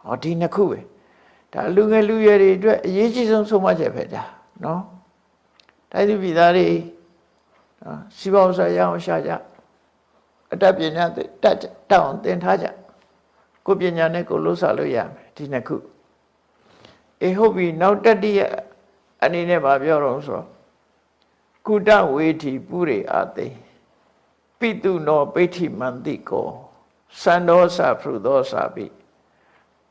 ဟောဒီနှစ်ခုပဲဒါလူငယ်လူရွယ်တွေအတွက်အရေးကြီးဆုံးဆုံးမချက်ပဲဒါနော်တိုင်းသူပြည်သားတွေ စီးပွားဥစ္စာရအောင်ရှာကြအတတ်ပညာတက်အောင်သင်ထားကြကိုပညာနဲ့ကိုလှုပ်ရှားလို့ရမယ်ဒီနှစ်ခုဟုတ်ပြီနောက်တတိယအနေနဲ့ဗာပြောတော့ဆိုကုတဝေထိပုရိအာသိပိတုနောပိဋ္ဌိမန္တိကောစန္ဒောသဖရုသောသပိ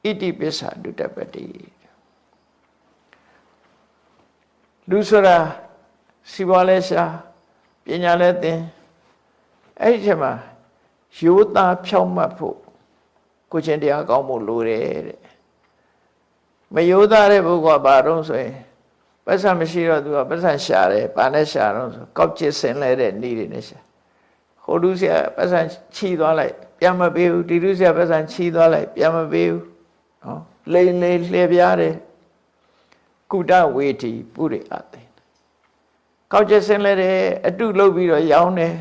ဣတိပစ္ဆာဒုတပတိလူဆိုတာစီပွားလဲရှာပညာလဲသင်အဲ့ဒီချက်မှာရိုးသားဖြောင့်မတ်ဖို့ကိုချင်းတရားကောင်းဖို့လိုတယ်တဲ့မရိုးသားတဲ့ပုဂ္ဂိုလ်ကဘာတော့ဆိုရင်ပတ်စံမရှိတော့သူကပတ်စံရှာတယ်ဘာနဲ့ရှာတော့ဆိုကောက်ကျစ်ဆင်လဲတဲ့နေတွေနဲ့ရှာဟိုလူဆရာပတ်စံချီသွားလိုက်ပြန်မပေးဘူးဒီလူဆရာပတ်စံချီသွားလိုက်ပြန်မပေးဘူးနော်လိန်လေလှည့်ပြားတယ်ကုတဝေထိပုရိအသိကောက်ကျစ်ဆင်လဲတယ်အတုလုပ်ပြီးတော့ရောင်းတယ်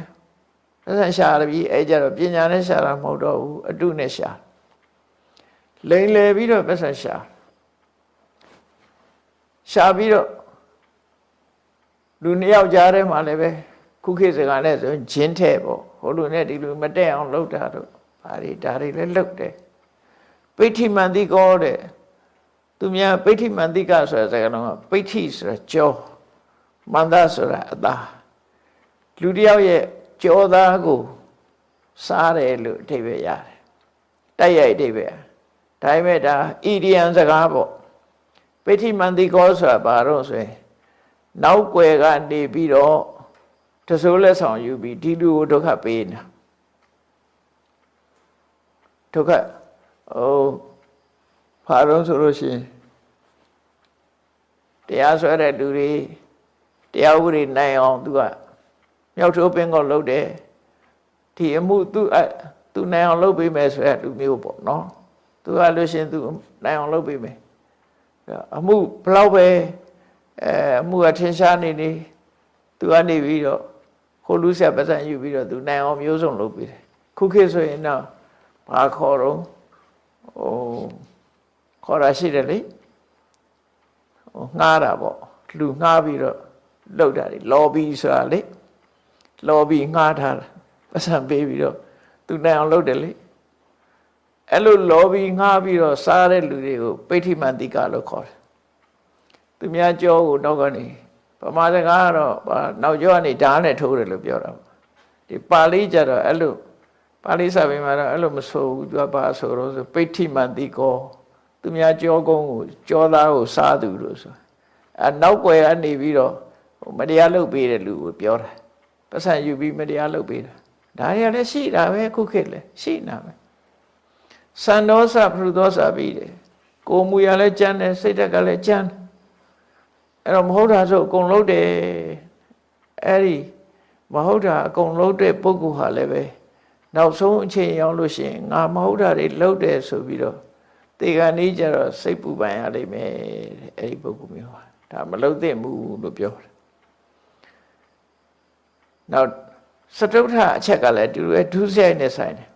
ပတ်စံရှာရပြီအဲ့ကြတော့ပညာနဲ့ရှာတာမဟုတ်တော့ဘူးအတုနဲ့ရှာလိန်လေပြီးတော့ပတ်စံရှာပြီးတော့လူနှစ်ယောက်ကြားထဲမှာလည်းပဲခုခေတ်စကားနဲ့ဆိုဂျင်းထဲပေါ့ဟိုလူနဲ့ဒီလူမတက်အောင်လုပ်တာတော့ဒါတွေလည်းလုပ်တယ်ပိဋ္ဌိမန္တိကောတဲ့သူများပိဋ္ဌိမန္တိကဆိုတဲ့စကားလုံးကပိဋ္ဌိဆိုတာကြောမန္တဆိုတာအသားလူတစ်ယောက်ရဲ့ကြောသားကိုစားတယ်လို့အဓိပ္ပာယ်ရတယ်တိုက်ရိုက်အဓိပ္ပာယ်ဒါပေမဲ့ဒါဣရိယံစကားပေါ့ပိဋ္ဌိမန္တိကောဆိုတာဘာလို့ဆိုရင်နောက်ွယ်ကနေပြီးတော့တစိုးလက်ဆောင်ယူပြီးဒီလူကိုဒုက္ခပေးနေတာဒုက္ခဘာလို့ဆိုလို့ရှိရင်တရားဆွဲတဲ့လူတွေတရားဥပဒေနိုင်အောင်သူကမြောက်ထိုးပင်ကိုလှုပ်တယ်ဒီအမှုသူနိုင်အောင်လှုပ်ပေးမယ်ဆိုရလူမျိုးပေါ့နော်သူကလို့ရှိရင်သူနိုင်အောင်လှုပ်ပေးမယ်အမှုဘလောက်ပဲအမှုအထင်ရှားနေနေသူကနေပြီးတော့ခိုးလူဆက်ပတ်စံယူပြီးတော့သူနိုင်အောင်မျိုးစုံလုပ်ပြီးတယ်ခုခေတ်ဆိုရင်တော့ဘာခေါ်တော့ခေါ်ရရှိတယ်လေငှားတာပေါ့လူငှားပြီးတော့လုပ်တာလေလော်ဘီဆိုတာလေလော်ဘီငှားထားတာပတ်စံပေးပြီးတော့သူနိုင်အောင်လုပ်တယ်လေအဲ့လိုလော်ဘီငှားပြီးတော့စားတဲ့လူတွေကိုပိဋ္ဌိမန္တိကလို့ခေါ်တယ်သူများကြောကိုနောက်ကနေဗမာစကားကတော့နောက်ကျောကနေဓာတ်နဲ့ထိုးတယ်လို့ပြောတာဒီပါဠိကျတော့အဲ့လိုပါဠိစာပေမှာတော့အဲ့လိုမဆိုဘူးသူကဘာဆိုတော့ဆိုပိဋ္ဌိမန္တိကောသူများကြောကုန်းကိုကြောသားကိုစားသူလို့ဆိုနောက်ွယ်ကနေပြီးတော့မတရားလုပ်ပေးတဲ့လူကိုပြောတာပတ်စံယူပြီးမတရားလုပ်ပေးတာဒါတွေကလည်းရှိတာပဲခုခေတ်လည်းရှိနေတာပဲစန္ဒောသဖရုသောသပြီးတယ်ကိုမူရလည်းကြမ်းတယ်စိတ်ဓာတ်ကလည်းကြမ်းအဲ့တော့မဟုတ်တာဆိုအကုန်လုံးတယ်အဲ့ဒီမဟုတ်တာအကုန်လုံးတဲ့ပုဂ္ဂိုလ်ဟာလည်းပဲနောက်ဆုံးအချိန်ရောက်လို့ရှိရင်ငါမဟုတ်တာတွေလုပ်တယ်ဆိုပြီးတော့တေခါနေကြတော့စိတ်ပူပန်ရလိမ့်မယ်တဲ့အဲ့ဒီပုဂ္ဂိုလ်မျိုးဟာဒါမလုပ်သင့်ဘူးလို့ပြောတယ်နောက်စတုထအချက်ကလည်းတူဒုစရိုက်နဲ့ဆိုင်တယ်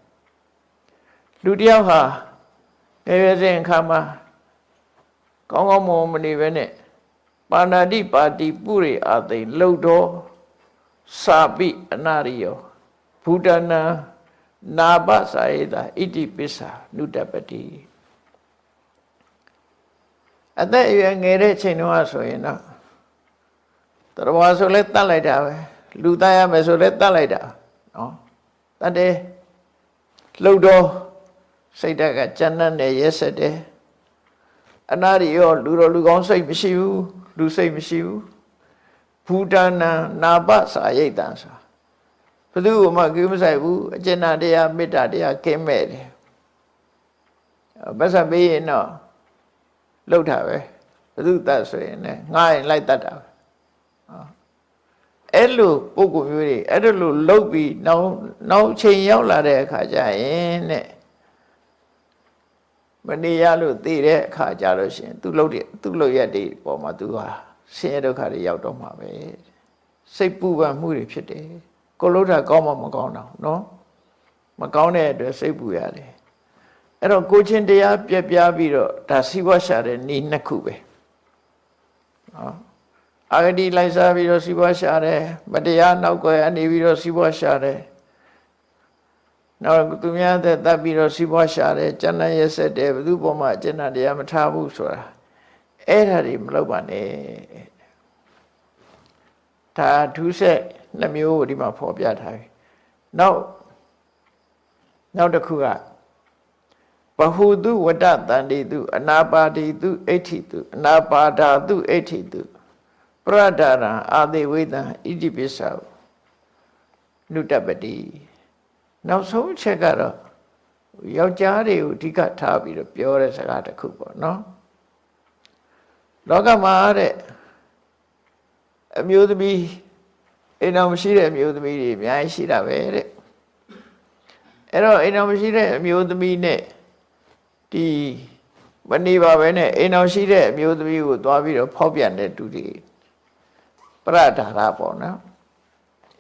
လူတယောက်ဟာငယ်ရွယ်စဉ်အခါမှာကောင်းကောင်းမနေပဲနဲ့ပါဏာတိပါတိပုရိအာသိလှုပ်တော်စာပိအနာရိယောဘူတနာနာပစာယေတာဣတိပစ္ဆာနုတပတိအသက်အရွယ်ငယ်တဲ့ချိန်တော့ဆိုရင်တော့တော်ဆိုလဲတတ်လိုက်တာပဲလူသားရမယ်ဆိုလဲတတ်လိုက်တာနော်တတ်တယ်လှုပ်တော်စိတ်ဓာတ်ကကြမ်းတမ်းတယ်ရက်ဆက်တယ်အနာရိယောလူတော်လူကောင်းစိတ်မရှိဘူးလူစိတ်မရှိဘူးဘူတနာနာပစာရိတ်တံဆိုဘယ်သူမှကိမဆိုင်ဘူးအကျဉ်းတရားမေတ္တာတရားကင်းမဲ့တယ်ဗစ္ဆပေးရင်တော့လှုပ်တာပဲဘယ်သူတတ်ဆိုရင်လည်းငှားရင်လိုက်တတ်တာပဲအဲ့လိုပုဂ္ဂိုလ်မျိုးတွေအဲ့လိုလှုပ်ပြီးနောက်ချိန်ရောက်လာတဲ့အခါကျရင်တဲ့မနေရလို့သိတဲ့အခါကြလို့ရှိရင်သူလှုပ်ရက်တွေပေါ်မှာသူဟာဆင်းရဲဒုက္ခတွေရောက်တော့မှာပဲစိတ်ပူပန်မှုတွေဖြစ်တယ်ကိုလှုပ်တာကောင်းမှမကောင်းတော့နော်မကောင်းတဲ့အတွက်စိတ်ပူရတယ်အဲ့တော့ကိုချင်းတရားပြက်ပြားပြီးတော့ဒါစီးပွားရှာတဲ့ဤနှစ်ခုပဲနော် အာဂတိလိုက်စားပြီးတော့စီးပွားရှာတယ်မတရားနောက်ကွယ်အနေပြီးတော့စီးပွားရှာတယ်နောက်သူများတဲ့တပ်ပြီးတော့စီးပွားရှာတယ်ကျန်တဲ့ရက်ဆက်တယ်ဘယ်သူပေါ်မှာအကျဉ်းတရားမထားဘူးဆိုတာအဲ့ဒါတွေမလုပ်ပါနဲ့ဒါထူးဆက်နှမျိုးကိုဒီမှာဖော်ပြထားပြီနောက်တစ်ခုကဘဟုတုဝတ္တတန္တိတုအနာပါတိတုအဋ္ဌိတုအနာပါဒာတုအဋ္ဌိတုပရဒရံအာတိဝိတံဣတိပိစ္ဆာနုတ္တပတိနောက်ဆုံးချက်ကတော့ယောက်ျားတွေကိုအဓိကထားပြီးတော့ပြောတဲ့စကားတစ်ခုပေါ့နော်လောကမှာတဲ့အမျိုးသမီးအိမ်တော်မရှိတဲ့အမျိုးသမီးတွေအများကြီးရှိတာပဲတဲ့အဲ့တော့အိမ်တော်မရှိတဲ့အမျိုးသမီးနဲ့ဒီမနေပါပဲနဲ့အိမ်တော်ရှိတဲ့အမျိုးသမီးကိုသွားပြီးတော့ဖောက်ပြန်တဲ့သူတွေပရဒါရပေါ့နော်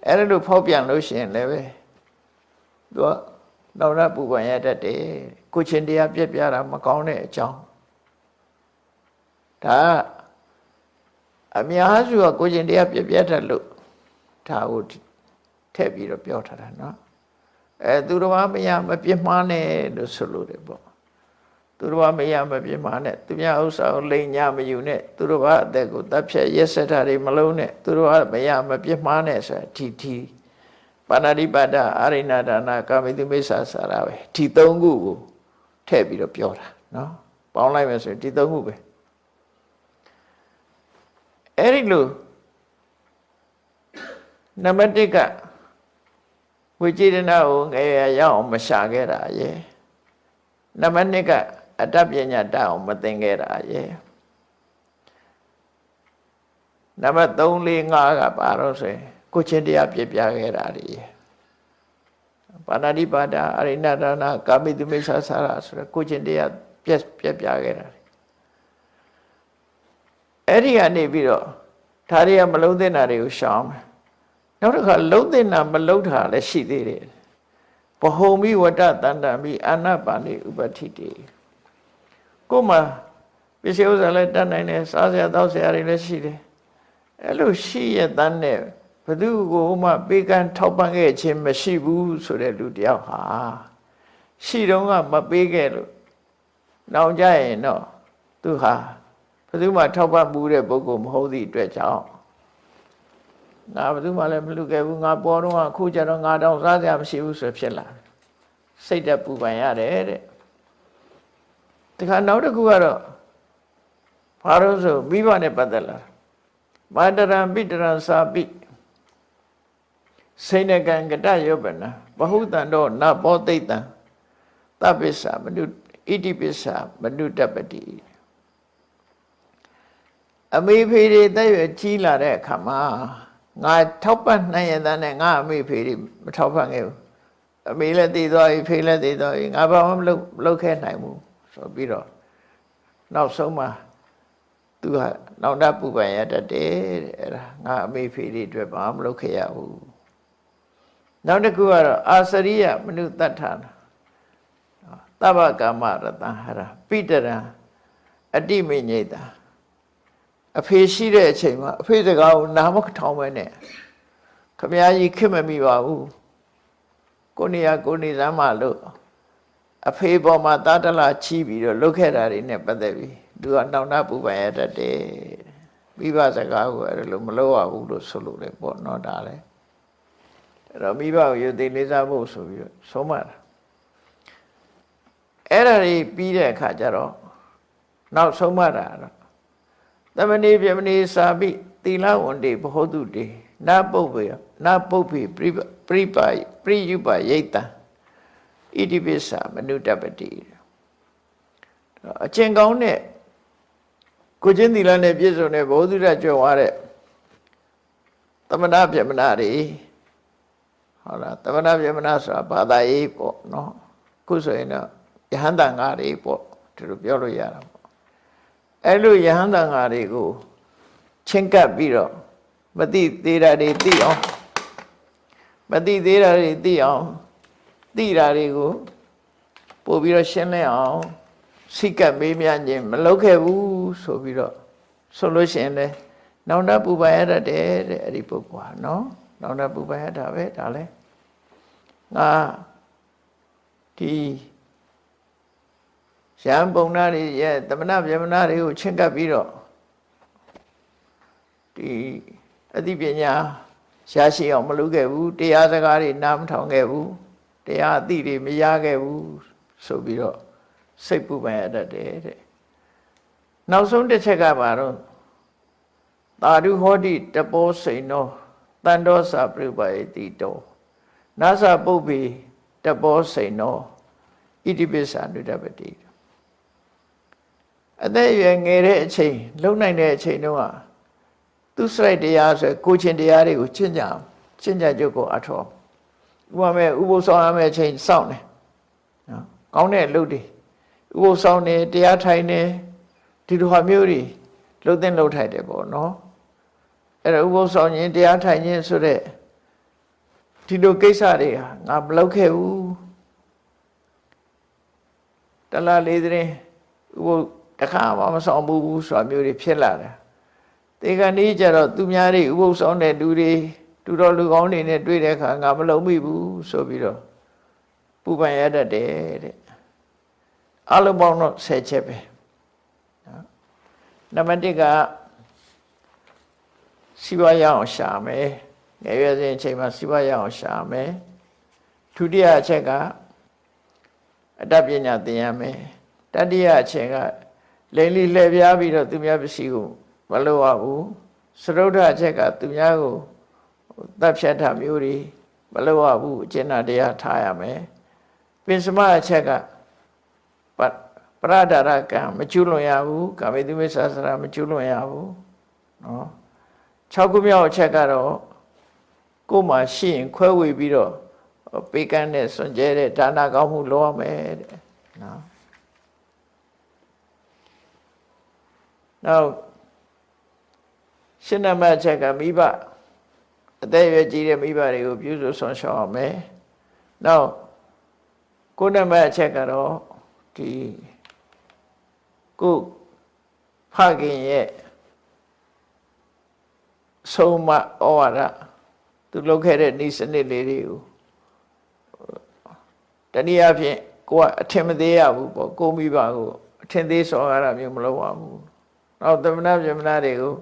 အဲ့ဒါလို့ဖောက်ပြန်လို့ရှိရင်လည်းပဲသူကနောက်ရပူပန်ရတတ်တယ်ကိုချင်းတရားပြက်ပြတာမကောင်းတဲ့အကြောင်းဒါအများစုကကိုချင်းတရားပြက်ပြတတ်လို့ဒါကိုထည့်ပြီးတော့ပြောထားတာနော်သူတော်ဘာမရမပြစ်မှားနဲ့လို့ဆိုလို့တယ်ပေါ့သူတော်ဘာမရမပြစ်မှားနဲ့သူများဥစ္စာကိုလိမ်ညာမယူနဲ့သူတော်ဘာအသက်ကိုတပ်ဖြတ်ရက်စက်တာတွေမလုံးနဲ့သူတော်ဘာမရမပြစ်မှားနဲ့ဆိုတာဒီပါဏာတိပါဒအာရိဏဒါနာကာမိတုမိစ္ဆာစာရပဲဒီသုံးခုကိုထည့်ပြီးတော့ပြောတာနော်ပေါင်းလိုက်မယ်ဆိုရင်ဒီသုံးခုပဲအဲ့ဒီလိုနံပါတ်1ကဝိจิตနာကိုငယ်ရအောင်မရှာခဲ့တာရဲ့နံပါတ်2ကအတ္တပညာတတ်အောင်မသင်ခဲ့တာရဲ့နံပါတ်3 4 5ကပါတော့ဆိုရင်ကိုချင်းတရားပြပြခဲ့တာတွေပါဏာတိပါဒအရိဏဒါနကာမိတုမိစ္ဆာစာရဆိုရကိုချင်းတရားပြပြခဲ့တာအဲ့ဒီကနေပြီးတော့ဒါတွေကမလုံးသင့်တာတွေကိုရှောင်မယ်နောက်တစ်ခါလုံးသင့်တာမလုံးတာလည်းရှိသေးတယ်ဘဟုံမိဝတ္တတန္တမိအာနာပါနိဥပဋ္ဌိတိကိုမှပစ္စည်းဥစ္စာလည်းတတ်နိုင်တယ်စားစရာတောက်စရာတွေလည်းရှိတယ်အဲ့လိုရှိရတဲ့နဲ့ဘသူကိုမှပေးကမ်းထောက်ပံ့ခဲ့ခြင်းမရှိဘူးဆိုတဲ့လူတယောက်ဟာရှိတော့ကမပေးခဲ့လို့နောင်ကြရင်တော့သူဟာဘသူမှထောက်ပံ့မှုတဲ့ပုဂ္ဂိုလ်မဟုတ်သည့်အတွက်ကြောင့်ငါဘသူမှလည်းမလုပ်ခဲ့ဘူးငါပေါ်တော့အခုကျတော့ငါတော့စားစရာမရှိဘူးဆိုဖြစ်လာတယ်စိတ်တက်ပူပန်ရတယ်တဲ့ဒီခါနောက်တစ်ခုကတော့ဘာလို့ဆိုမိဘနဲ့ပတ်သက်လာမာတရံပိတရံစာပိစိဏကံကတယောပနဘဟုတံတော့နဘောသိတံသဗ္ဗစ္ဆမနုဣတိပစ္ဆမနုတပတိအမေဖေတွေတက်ရွယ်ကြီးလာတဲ့အခါမှာငါထောက်ပံ့နိုင်ရတဲ့နဲ့ငါအမေဖေတွေမထောက်ပံ့ခဲ့ဘူးအမေလည်းတည်သွားပြီဖေလည်းတည်သွားပြီငါဘာမှမလုပ်ခဲ့နိုင်ဘူးဆိုပြီးတော့နောက်ဆုံးမှာသူကနောင်တပူပန်ရတတ်တယ်တဲ့အဲ့ဒါငါအမေဖေတွေအတွက်ဘာမှမလုပ်ခဲ့ရဘူးနောက်တစ်ခုကတော့အာစရိယမနုတ္ထာနာသဗ္ဗကာမရတံဟရပိတရံအတိမိညိတာအဖေရှိတဲ့အချိန်မှာအဖေစကားကိုနားမထောင်ပဲနဲ့ခမည်းကြီးခင်မမိပါဘူးကိုနေရကိုနေစမ်းမလို့အဖေပေါ်မှာတာတလာချီးပြီးတော့လုတ်ခဲ့တာတွေနဲ့ပတ်သက်ပြီးသူကနောင်တပူပန်ရတတ်တယ်မိဘစကားကိုအဲ့လိုမလုပ်ရဘူးလို့ဆိုလို့လေပေါ့နော်ဒါလည်းအဲ့တော့မိဘကိုယုံသိလေးစားဖို့ဆိုပြီးတော့ဆုံးမတာအဲ့ဒါတွေပြီးတဲ့အခါကျတော့နောက်ဆုံးမတာတော့သမဏေပြမဏေစာပိသီလဝန္တေဘဟုတုတေနာပုပ္ပေနာပုပ္ပေပရိယုပယိတံဣတိပိစ္ဆမနုတပတိအကျင့်ကောင်းတဲ့ကိုချင်းသီလနဲ့ပြည့်စုံတဲ့ဘုဒ္ဓရကြွယ်ဝတဲ့သမဏပြမဏတွေဟုတ်လားသမဏပြမဏဆိုတာဘာသာရေးပေါ့နော်ခုဆိုရင်တော့ယဟန်တန်ဃာတွေပေါ့ဒီလိုပြောလို့ရတာပေါ့အဲ့လိုယဟန်တန်ဃာတွေကိုချင်းကပ်ပြီးတော့မသိသေးတာတွေသိအောင်မသိသေးတာတွေသိအောင်သိတာတွေကိုပို့ပြီးတော့ရှင်းလင်းအောင်စိတ်ကပ်မေးမြန်းခြင်းမလုပ်ခဲ့ဘူးဆိုပြီးတော့ဆိုလို့ရှိရင်လည်း နောင်တပူပန်ရတတ်တယ်တဲ့အဲ့ဒီပုဂ္ဂိုလ်ဟာနော်နောင်တပူပန်ရတာပဲဒါလဲငါဒီရံပုံနာတွေရဲ့တမနာဗျမနာတွေကိုချင့်ကပ်ပြီးတော့ဒီအသိပညာရရှိအောင်မလုပ်ခဲ့ဘူးတရားစကားတွေနားမထောင်ခဲ့ဘူးတရားအသိတွေမရခဲ့ဘူးဆိုပြီးတော့စိတ်ပူပန်ရတတ်တယ်တဲ့နောက်ဆုံးတစ်ချက်ကပါတော့သာဓုဟောတိတပောစိန်နောတန်တောစာပြုပယတိတောနာသပုပ္ပေတပောစိန်နောဣတိပိစ္ဆာနုတပတိအသက်အရွယ်ငယ်တဲ့အချိန်လုံနိုင်တဲ့အချိန်တုန်းကသူစရိုက်တရားဆိုကိုချင်းတရားတွေကိုကျင့်ကြကြုတ်ကိုအထောဥပမာဥပုသ်ဆောင်ရမယ့်အချိန်စောင့်တယ်နော်ကောင်းတဲ့အလုပ်တွေဥပုသ်ဆောင်နေတရားထိုင်နေဒီလိုဟာမျိုးတွေလှုပ်သင့်လှုပ်ထိုက်တယ်ပေါ့နော်အဲ့ဒါဥပုသ်ဆောင်ရင်တရားထိုင်ခြင်းဆိုတဲ့ဒီလိုကိစ္စတွေဟာငါမလုပ်ခဲ့ဘူးတလားလေးတဲ့ဥပုသ်တခါမှမဆောင်ဘူးဆိုတာမျိုးတွေဖြစ်လာတယ်ဒီကနေ့ကျတော့သူများတွေဥပုသ်ဆောင်တဲ့လူတွေတူတော်လူကောင်းတွေနဲ့တွေ့တဲ့အခါငါမလုံးမိဘူးဆိုပြီးတော့ပူပန်ရတတ်တယ်တဲ့အလုံးပေါင်းတော့10ချက်ပဲနံပါတ်1ကစီးပွားရအောင်ရှာမယ်ငယ်ရွယ်စဉ်အချိန်မှာစီးပွားရအောင်ရှာမယ်ဒုတိယအချက်ကအတ္တပညာသင်ရမယ်တတိယအချက်ကလိမ်လီလှည့်ပြားပြီးတော့သူများပစ္စည်းကိုမလုပ်ရဘူးစရုဒ္ဓအချက်ကသူများကိုတပ်ဖြတ်တာမျိုးတွေမလုပ်ရဘူးအကျဉ်းတရားထားရမယ်ပင်စမအချက်ကပရဒါရကံမကျွလွန်ရဘူးကာမေတုမိစ္ဆာစရာမကျွလွန်ရဘူးနော်6ခုမြောက်အချက်ကတော့ကိုယ်မှာရှိရင်ခွဲဝေပြီးတော့ပေးကမ်းတဲ့စွန့်ကြဲတဲ့ဒါနကောင်းမှုလုပ်ရမယ်တဲ့နော်နောက်ရှင်းနမအချက်ကမိဘအသက်အရွယ်ကြီးတဲ့မိဘတွေကိုပြုစုဆောင်ရှောက်အောင်မယ်နောက်ကိုယ်နမအချက်ကတော့ဒီကိုဖခင်ရဲ့ဆုံးမဩဝါဒသူလုပ်ခဲ့တဲ့ဤစနစ်လေးတွေကိုတနည်းအားဖြင့်ကိုကအထင်မသေးရဘူးပေါ့ကိုမိဘကိုအထင်သေးစော်ရတာမျိုးမလုပ်ရဘူးနောက်သမဏဗြဟ္မဏတွေကို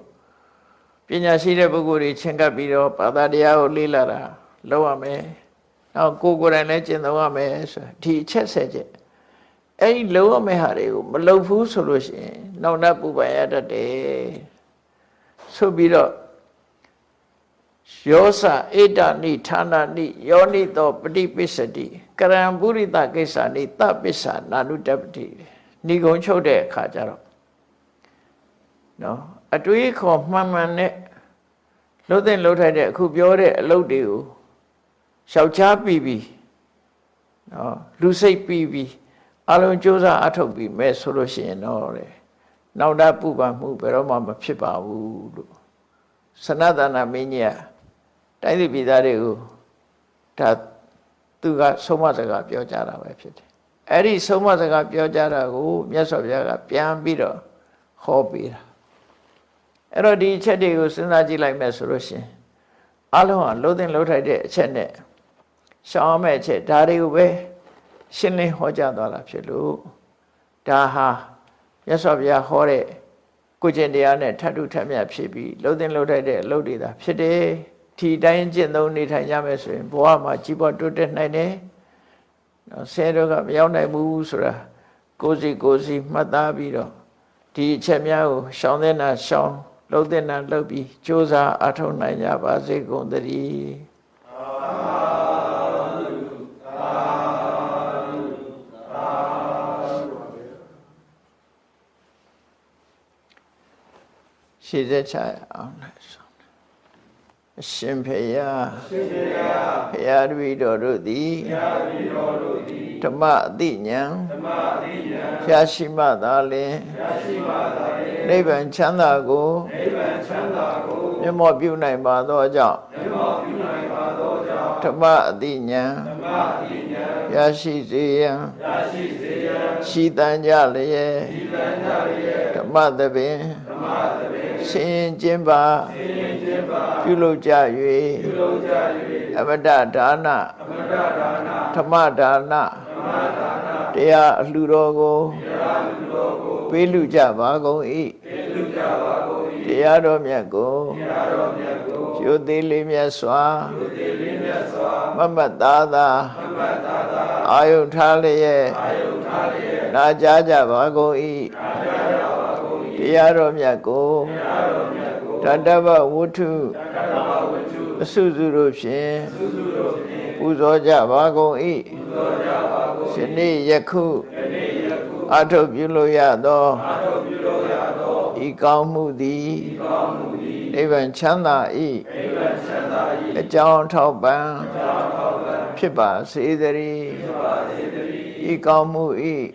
ပညာရှိတဲ့ပုဂ္ဂိုလ်တွေချဉ်ကပ်ပြီးတော့ဘာသာတရားကိုလေ့လာတာလုပ်ရမယ်နောက်ကိုယ်တိုင်လည်းကျင့်သုံးရမယ်ဆိုဒီအချက်10ချက်အဲ့ဒီလုံးဝမဲ့ဟာတွေကိုမလုပ်ဘူးဆိုလို့ရှိရင်နောက်နှပ်ပူပန်ရတတ်တယ်ဆိုပြီးတော့ယောစဧတနိဌာနာနိယောနိသောပฏิပစ္စတိကရံပုရိသကိစ္ဆာနိသပစ္ဆာနာနုတပတိဏိဂုံချုပ်တဲ့အခါကျတော့နော်အတွေးခေါ်မှန်မှန်နဲ့လှုပ်တဲ့လှုပ်ထိုက်တဲ့အခုပြောတဲ့အလုပ်တွေကိုရှောက်ချပြီးပြီနော်လူစိတ်ပြီးပြီအလုံးစ조사အထုတ်ပြီးမဲ့ဆိုလို့ရှိရင်တော့လေနောက်တာပူပန်မှုဘယ်တော့မှမဖြစ်ပါဘူးလို့စနတနာမင်းကြီးကတိုင်းပြည်သားတွေကိုဒါသူကဆုံးမစကားပြောကြတာပဲဖြစ်တယ်အဲ့ဒီဆုံးမစကားပြောကြတာကိုမြတ်စွာဘုရားကပြန်ပြီးတော့ဟောပေးတာအဲ့တော့ဒီအချက်တွေကိုစဉ်းစားကြည့်လိုက်မယ်ဆိုလို့ရှိရင်အလုံးဟာလှုပ်တဲ့လှုပ်ထိုက်တဲ့အချက်နဲ့ရှောင်းမဲ့အချက်ဒါတွေကိုပဲရှင်းလင်းဟောကြားသွားတာဖြစ်လို့ဒါဟာမြတ်စွာဘုရားဟောတဲ့ကိုကျင့်တရားနဲ့ထပ်တူထပ်မြတ်ဖြစ်ပြီးလှုပ်တဲ့လှုပ်ထိုက်တဲ့အလုပ်တွေသာဖြစ်တယ်ဒီတိုင်းကျင့်သုံးနေထိုင်ကြမယ်ဆိုရင်ဘဝမှာကြီးပွားတိုးတက်နိုင်တယ်ဆဲတော့ကမရောက်နိုင်ဘူးဆိုတာကိုယ်စီမှတ်သားပြီးတော့ဒီအချက်များကိုရှောင်တဲ့နာရှောင်လှုပ်တဲ့နာလှုပ်ပြီးကြိုးစားအထောက်နိုင်ကြပါစေကုန်သတည်းရှေ့ဆက်ချအောင်အရှင်ဖေယဘုရားတပည့်တော်တို့သည်ဓမ္မအသိဉာဏ်ရရှိမှသာလျှင်နိဗ္ဗာန်ချမ်းသာကိုမျက်မှောက်ပြုနိုင်ပါသောကြောင့် ဓမ္မအတိညာရရှိစေရန်ရှိတန်ကြလျက်ဓမ္မသဘင်ဆင်ရင်ကျင်းပါပြုလုပ်ကြ၍အမတဒါနဓမ္မဒါနတရားအလှတော်ကိုပေးလူကြပါကုန်၏တရားတော်မြတ်ကိုကျိုးသေးလေးမြတ်စွာမမတ်သားသာအာယုထားလျက်နာကြားကြပါကုန်၏တရားတော်မြတ်ကိုတတ္တဗဝတ္ထုအစုစုတို့ဖြင့်ပူဇော်ကြပါကုန်၏ယနေ့ယခုအထုပ်ပြုလို့ရသောဤကောင်းမှုသည်နိဗ္ဗာန်ချမ်းသာ၏အကြောင်းထောက်ပံ့ဖြစ်ပါစေတည်းဤကောင်းမှု၏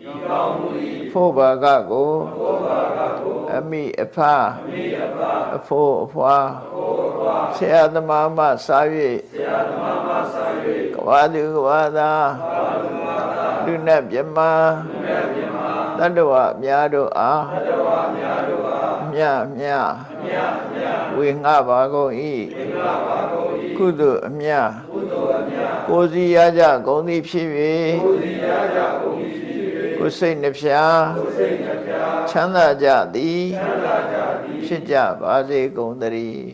ဖို့ဘာကကိုအမိအဖအဖို့အဖွာဆရာသမားမှစာ၍ကဝါသူကဝါသာလူနဲ့မြမတတ္တဝအများတို့အားမြမြဝေငှပါကုန်၏ကုသိုလ်အမြကိုယ်စီရကြကုန်သည်ဖြစ်၍ကိုယ်စိတ်နှဖျားချမ်းသာကြသည်ဖြစ်ကြပါစေကုန်သတည်း